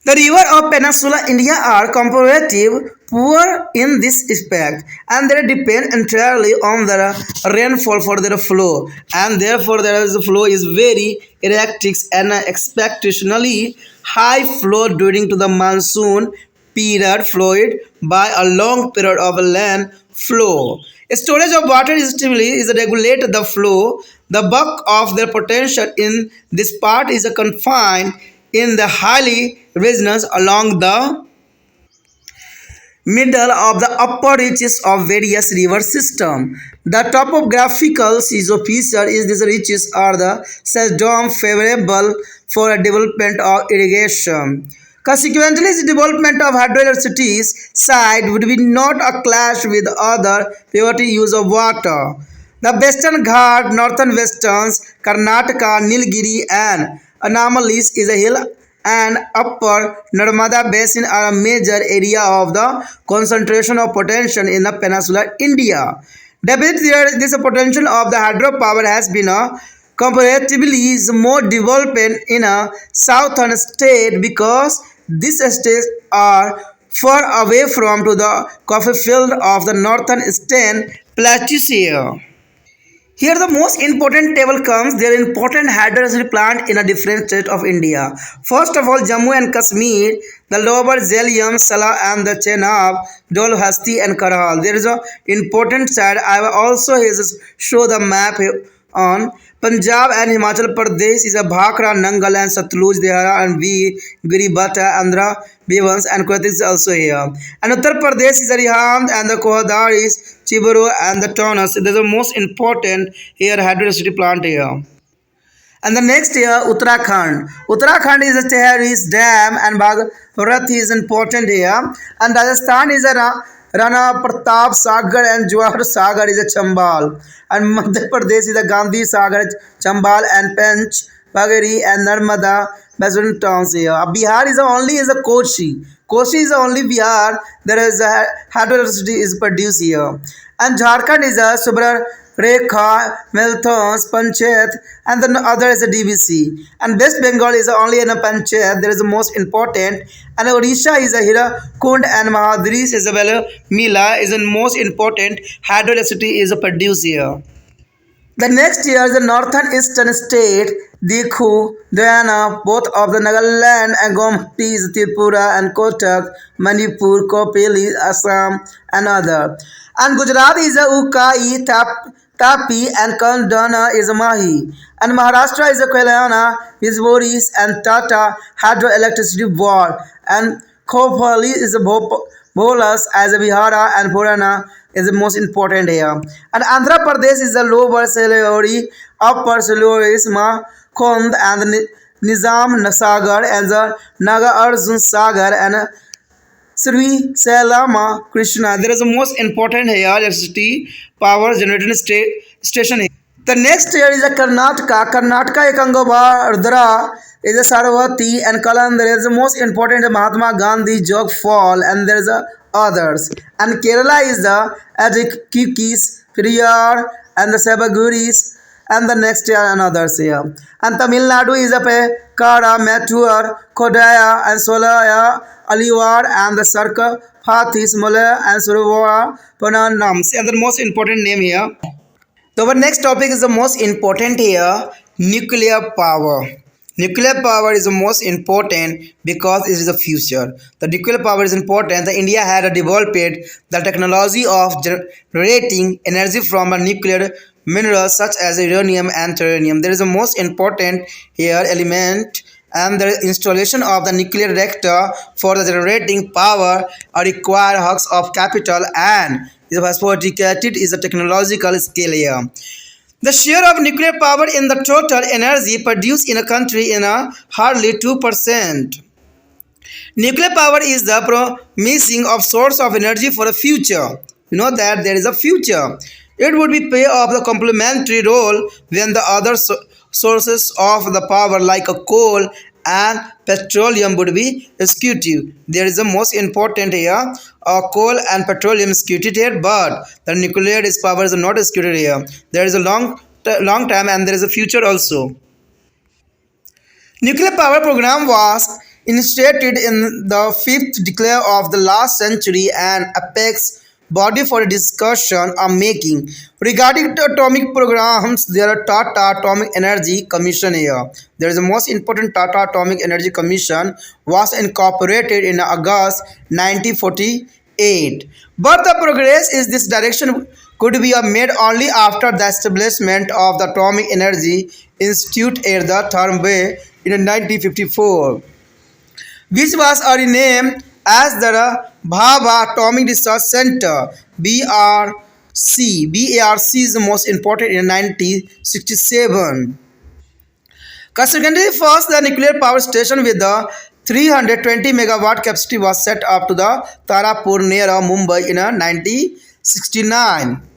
The river of Peninsula India are comparatively poor in this respect and they depend entirely on the rainfall for their flow and therefore their flow is very erratic and expectationally high flow during to the monsoon period followed by a long period of land flow. Storage of water is stimuli is regulate the flow. The bulk of their potential in this part is confined in the highly regions along the middle of the upper reaches of various river system. The topographical feature is these reaches are the sedum favorable for a development of irrigation. Consequently, the development of hydroelectricity side would be not a clash with other priority use of water. The Western Ghat, Northern Westerns, Karnataka, Nilgiri and anomalies is a hill and upper Narmada basin are a major area of the concentration of potential in the peninsular India. Debate there this potential of the hydropower has been a comparatively is more development in a southern state because these states are far away from to the coffee field of the northern eastern plateaus. Here the most important table comes. There are important hydroelectric plant in a different state of India. First of all, Jammu and Kashmir, the lower Jhelum, Sala and the Chenab, Dolhasti and Karhal. There is a important side. I will also show the map on Punjab and Himachal Pradesh is a Bhakra, Nangal and Satluj, Dehara and V, Giribata, Andhra, Bivans and Kuwait is also here. And Uttar Pradesh is a Rihand and the Kohdar is Chiburu and the Taunus. This is the most important here hydroelectricity plant here. And the next here, Uttarakhand. Uttarakhand is a terrorist dam and Bhagirathi is important here. And Rajasthan is a Rana Pratap Sagar and Jawahar Sagar is a Chambal. And Madhya Pradesh is a Gandhi Sagar, Chambal and Pench, Bagari and Narmada Basin towns here. Bihar is only is a Kochi. Kochi is the only Bihar there is a hydroelectricity is produced here. And Jharkhand is a Rekha, Melthons, Panchayat, and the other is a DBC. And West Bengal is only in a Panchayat, there is the most important. And Odisha is a Hirakund and Mahadris is a Mila is the most important hydroelectricity is a producer. The next year, the northern eastern state, Dikhu, Diana, both of the Nagaland and Gomtis, Tripura and Kotak, Manipur, Kopili, Assam, and other. And Gujarat is a Ukai, Tapi, and Kandana is a Mahi. And Maharashtra is a Kalyana, Visboris, and Tata Hydroelectricity Board. And Khopali is a Bolas as a Bihara and Purana is the most important here. And Andhra Pradesh is the lower Salori, upper Salori is Khond and the Nizam Sagar and the Naga Arjun Sagar and Sri Salama Krishna. There is the most important here electricity power generating station here. The next here is a Karnataka. Karnataka Ekangabardra is a Sarvati and Kalan. There is the most important Mahatma Gandhi Jog Fall and there is a others. And Kerala is the Adikikis, Periyar and the Sabaguris and the next year and others here. And Tamil Nadu is a Kara, Matur, Kodaya and Solaya, Aliwar and the Sarka, Pathis, Mula and Suravara, Pananams. And the most important name here. So our next topic is the most important here, nuclear power. Nuclear power is the most important because it is the future. The nuclear power is important. The India had developed the technology of generating energy from a nuclear minerals such as uranium and thorium. There is the most important here element and the installation of the nuclear reactor for the generating power are require hugs of capital and is sophisticated is a technological scale here. The share of nuclear power in the total energy produced in a country is hardly 2%. Nuclear power is the promising of source of energy for the future. You know that there is a future. It would be play of the complementary role when the other sources of the power like a coal and petroleum would be executive. There is the most important here. Coal and petroleum executed here, but the nuclear is power is not executed here. There is a long time and there is a future also. Nuclear power program was initiated in the fifth decade of the last century and apex body for discussion are making. Regarding the atomic programs, there are Tata Atomic Energy Commission here. There is the most important Tata Atomic Energy Commission was incorporated in August 1948. But the progress is this direction could be made only after the establishment of the Atomic Energy Institute at the Tharmbe in 1954, which was renamed as the Bhabha Atomic Research Center BRC. BARC is the most important in 1967. Consequently, first the nuclear power station with the 320 megawatt capacity was set up to the Tarapur near Mumbai in 1969.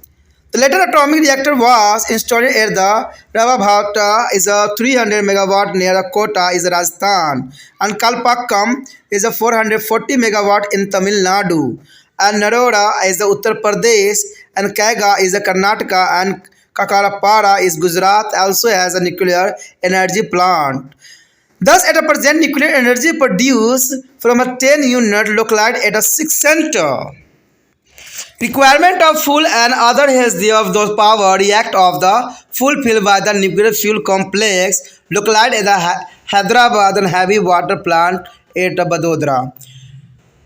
The later atomic reactor was installed at the Ravabhata is a 300 megawatt near Kota is Rajasthan and Kalpakkam is a 440 megawatt in Tamil Nadu and Narora is the Uttar Pradesh and Kaiga is the Karnataka and Kakalapara is Gujarat also has a nuclear energy plant. Thus at a present nuclear energy produced from a 10 unit localized at a 6 center. Requirement of fuel and other has of those power react of the fulfilled by the nuclear fuel complex localized at the Hyderabad and heavy water plant at Badodara.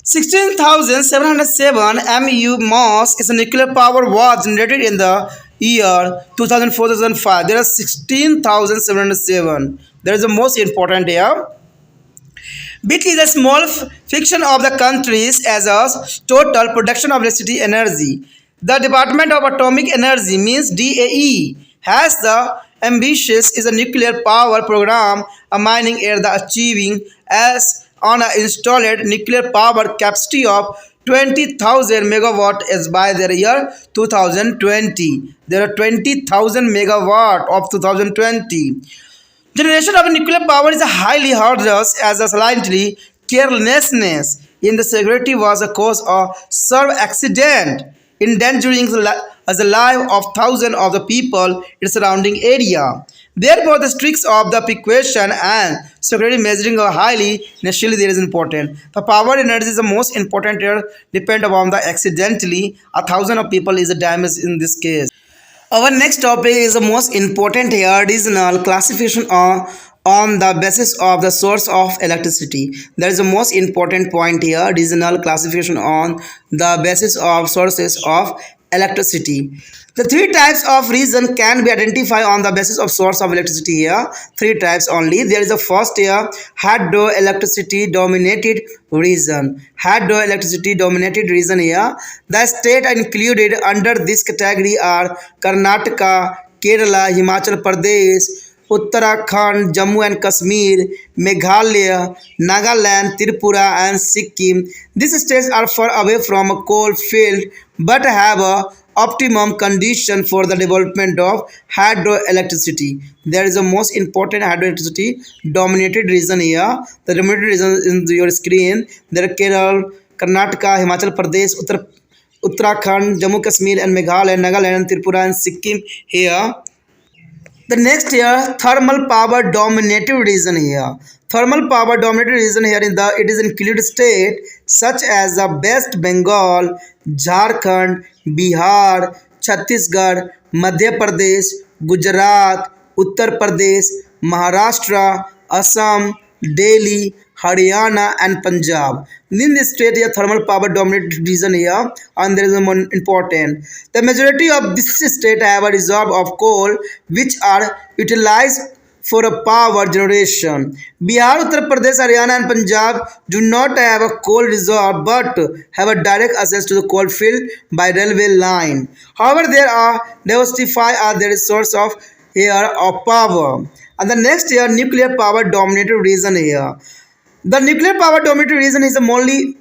16,707 MU mass is a nuclear power was generated in the year 2004-2005. There are 16,707. There is the most important here. BIT is a small fraction of the country's as a total production of electricity energy. The Department of Atomic Energy means DAE has the ambitious is a nuclear power program aiming at the achieving as on an installed nuclear power capacity of 20,000 megawatt as by the year 2020. There are 20,000 megawatt of 2020. Generation of nuclear power is a highly hazardous as a slightly carelessness in the security was a cause of serve accident endangering the life of thousands of the people in the surrounding area. Therefore, the tricks of the precaution and security measuring are highly necessarily there is important. The power energy is the most important here, depend upon the accidentally a thousand of people is the damage in this case. Our next topic is the most important here, regional classification on the basis of the source of electricity. That is the most important point here, regional classification on the basis of sources of electricity. The three types of region can be identified on the basis of source of electricity here. Three types only. There is a first here, hydroelectricity dominated region. Hydroelectricity dominated region here. The state included under this category are Karnataka, Kerala, Himachal Pradesh, Uttarakhand, Jammu and Kashmir, Meghalaya, Nagaland, Tripura and Sikkim. These states are far away from a coal field but have a optimum condition for the development of hydroelectricity. There is a most important hydroelectricity dominated region here. The dominated region in your screen. There are Kerala, Karnataka, Himachal Pradesh, Uttarakhand, Jammu Kashmir and Meghalaya, Nagaland and Tripura and Sikkim here. The next here, thermal power dominated region here. Thermal power dominated region here in the it is included state such as the West Bengal, Jharkhand, Bihar, Chhattisgarh, Madhya Pradesh, Gujarat, Uttar Pradesh, Maharashtra, Assam, Delhi, Haryana and Punjab. In this state here thermal power dominated region here and there is a one important. The majority of this state have a reserve of coal which are utilized for a power generation. Bihar, Uttar Pradesh, Haryana and Punjab do not have a coal reserve but have a direct access to the coal field by railway line. However, there are diversify are their source of here of power. And the next here nuclear power dominated region here. The nuclear power dominated region is mainly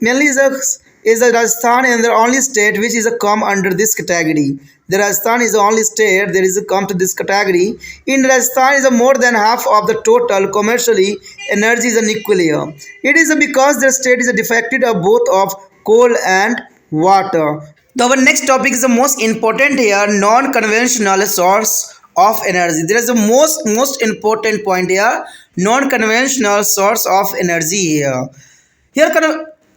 is a Rajasthan and the only state which is a come under this category. The Rajasthan is the only state there is a come to this category. In Rajasthan is a more than half of the total commercially energy is a nuclear. It is because the state is a defected of both of coal and water. Our next topic is the most important here, non-conventional source of energy. There is the most important point here, non-conventional source of energy here. Here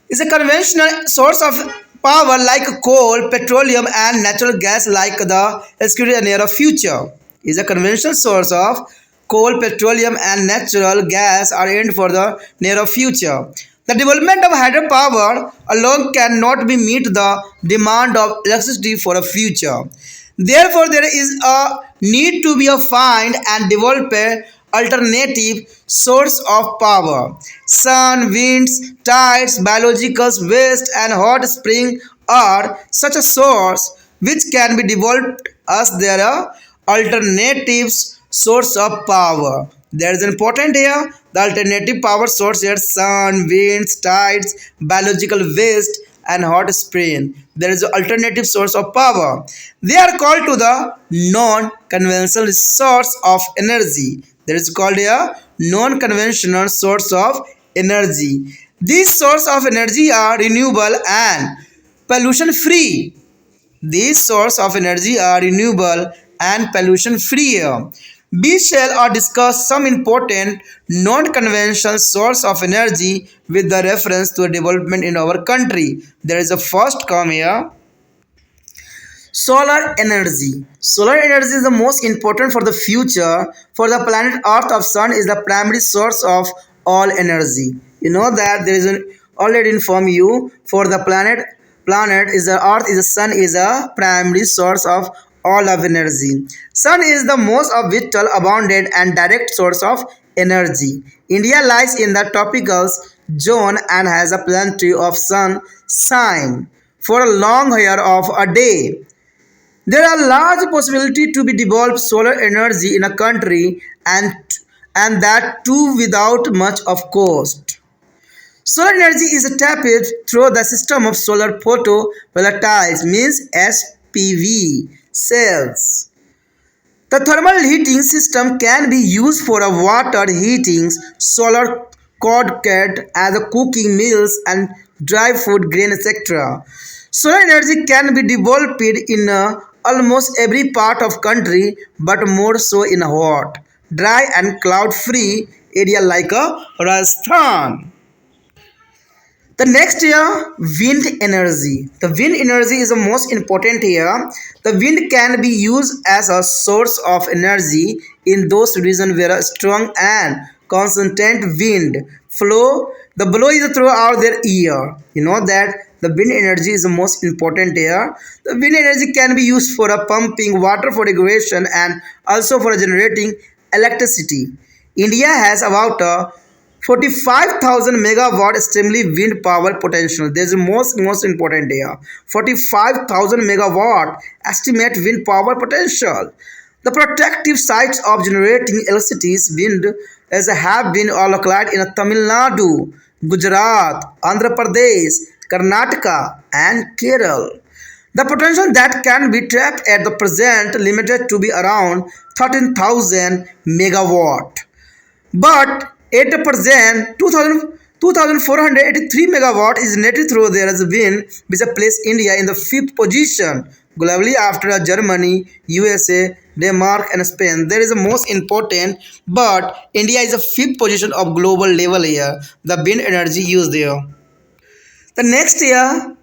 is a conventional source of power like coal, petroleum and natural gas like the excluded near future. Is a conventional source of coal, petroleum and natural gas are aimed for the near future. The development of hydropower alone cannot be meet the demand of electricity for a future. Therefore, there is a need to be a find and develop a alternative source of power. Sun, winds, tides, biological waste and hot spring are such a source which can be developed as there are alternatives source of power. There is important here. The alternative power source here sun, winds, tides, biological waste and hot spring. There is an alternative source of power. They are called to the non-conventional source of energy. There is called a non-conventional source of energy. These source of energy are renewable and pollution free. These source of energy are renewable and pollution free. We shall discuss some important non-conventional source of energy with the reference to a development in our country. There is a first come here. Solar energy. Solar energy is the most important for the future. For the planet Earth of Sun is the primary source of all energy. You know that there is an already inform you for the planet is the Earth is the Sun is a primary source of all of energy. Sun is the most of vital, abundant and direct source of energy. India lies in the tropical zone and has a plenty of sunshine for a long year of a day. There are large possibility to be developed solar energy in a country and that too without much of cost. Solar energy is tapped through the system of solar photovoltaics means SPV cells. The thermal heating system can be used for a water heating, solar cold cat as a cooking meals and dry food grain etc. Solar energy can be developed in almost every part of country, but more so in a hot, dry and cloud-free area like Rajasthan. The next here, wind energy. The wind energy is the most important here. The wind can be used as a source of energy in those regions where a strong and constant wind flow. The blow is throughout their year. You know that the wind energy is the most important here. The wind energy can be used for a pumping water for irrigation and also for generating electricity. India has about 45,000 megawatt extremely wind power potential. This is most important here. 45,000 megawatt estimate wind power potential. The protective sites of generating electricity wind as have been all located in Tamil Nadu, Gujarat, Andhra Pradesh, Karnataka, and Kerala. The potential that can be tapped at the present limited to be around 13,000 megawatt. But 8% 2,483 megawatt is netted through there has been which has placed India in the fifth position globally after Germany, USA, Denmark and Spain. There is a most important, but India is the fifth position of global level here. The wind energy used there. The next year,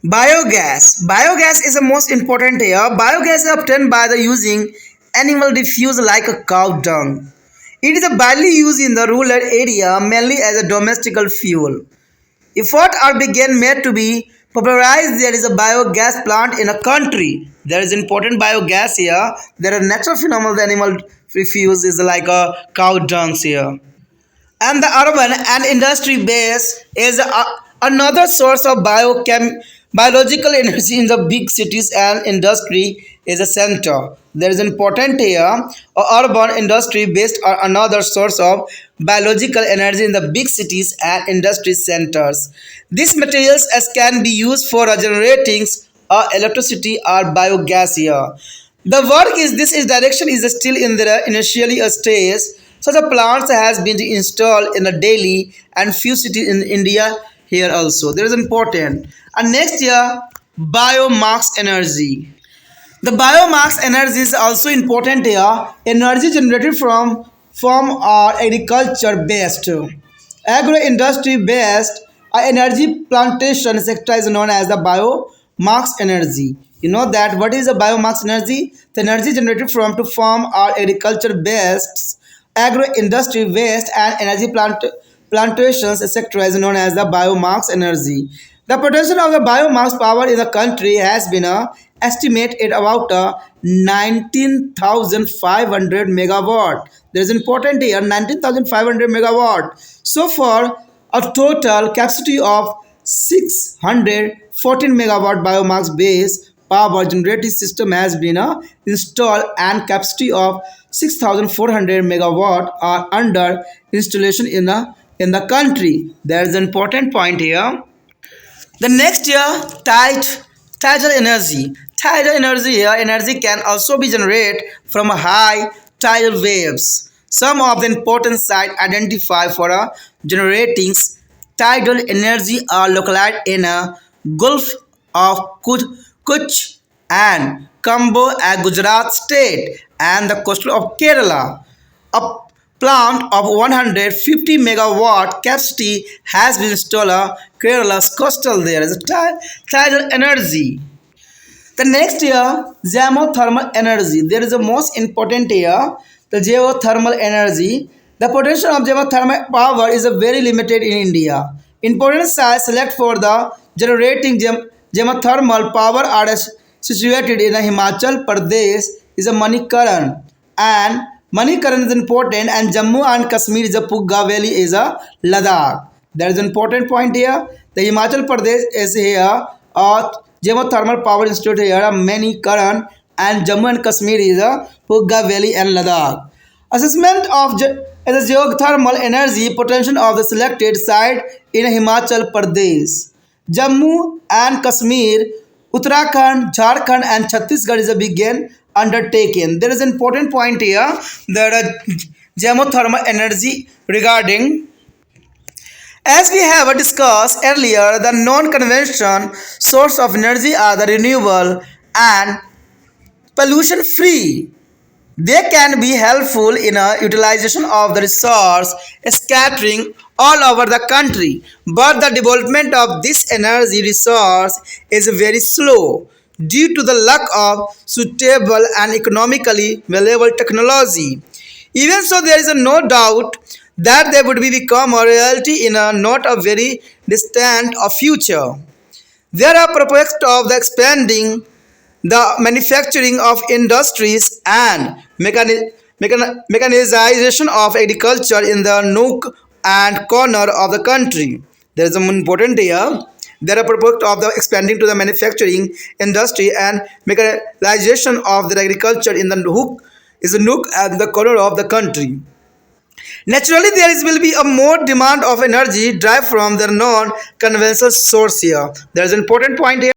biogas. Biogas is the most important here. Biogas is obtained by the using animal refuse like a cow dung. It is widely used in the rural area mainly as a domestic fuel. Efforts are being made to be popularized. There is a biogas plant in a country. There is important biogas here. There are natural phenomena. The animal refuse is like a cow dung here. And the urban and industry base is another source of biological energy in the big cities and industry is a center. There is important here. Urban industry based are another source of biological energy in the big cities and industry centers. These materials as can be used for generating electricity or biogas here. The work is this is direction is still in the initially a stage. Such a plants has been installed in the Delhi and few cities in India here also. There is important. And next year, biomass energy. The biomass energy is also important here. Energy generated from our agriculture based, agro industry based energy plantation sector is known as the biomass energy. You know that what is the biomass energy? The energy generated from to farm or agriculture based agro industry waste and energy plantations etc. is known as the biomass energy. The potential of the biomass power in the country has been estimated at about 19,500 megawatt. There is important here 19,500 megawatt. So far, a total capacity of 614 megawatt biomass based power generating system has been installed and capacity of 6,400 megawatt are under installation in the country. There is an important point here. The next year, tidal energy. Tidal energy here, energy can also be generated from high tidal waves. Some of the important sites identified for generating tidal energy are located in a Gulf of Kutch and Kambo at Gujarat state and the coastal of Kerala. A plant of 150 megawatt capacity has been installed Kerala's coastal there is a tidal energy. The next here, geothermal energy. There is a most important here, the geothermal energy. The potential of geothermal power is a very limited in India. Important sites select for the generating geothermal power are situated in Himachal Pradesh is a Manikaran and Manikaran is important and Jammu and Kashmir is a Pugga Valley is a Ladakh. There is an important point here. The Himachal Pradesh is here. Geothermal power institute here many Karan and Jammu and Kashmir is a Pugga Valley and Ladakh. Assessment of the geothermal energy potential of the selected site in Himachal Pradesh, Jammu and Kashmir, Uttarakhand, Jharkhand and Chhattisgarh is a begin undertaken. There is an important point here that geothermal energy regarding As we have discussed earlier, the non-conventional source of energy are the renewable and pollution free. They can be helpful in a utilization of the resource scattering all over the country, but the development of this energy resource is very slow due to the lack of suitable and economically valuable technology. Even so, there is no doubt that they would become a reality in a not a very distant future. There are prospects of the expanding the manufacturing of industries and mechanization of agriculture in the nook and corner of the country. There is an important here. There are prospects of the expanding to the manufacturing industry and mechanization of the agriculture in the nook and the corner of the country. Naturally, will be a more demand of energy derived from the non-conventional source here. There is an important point here.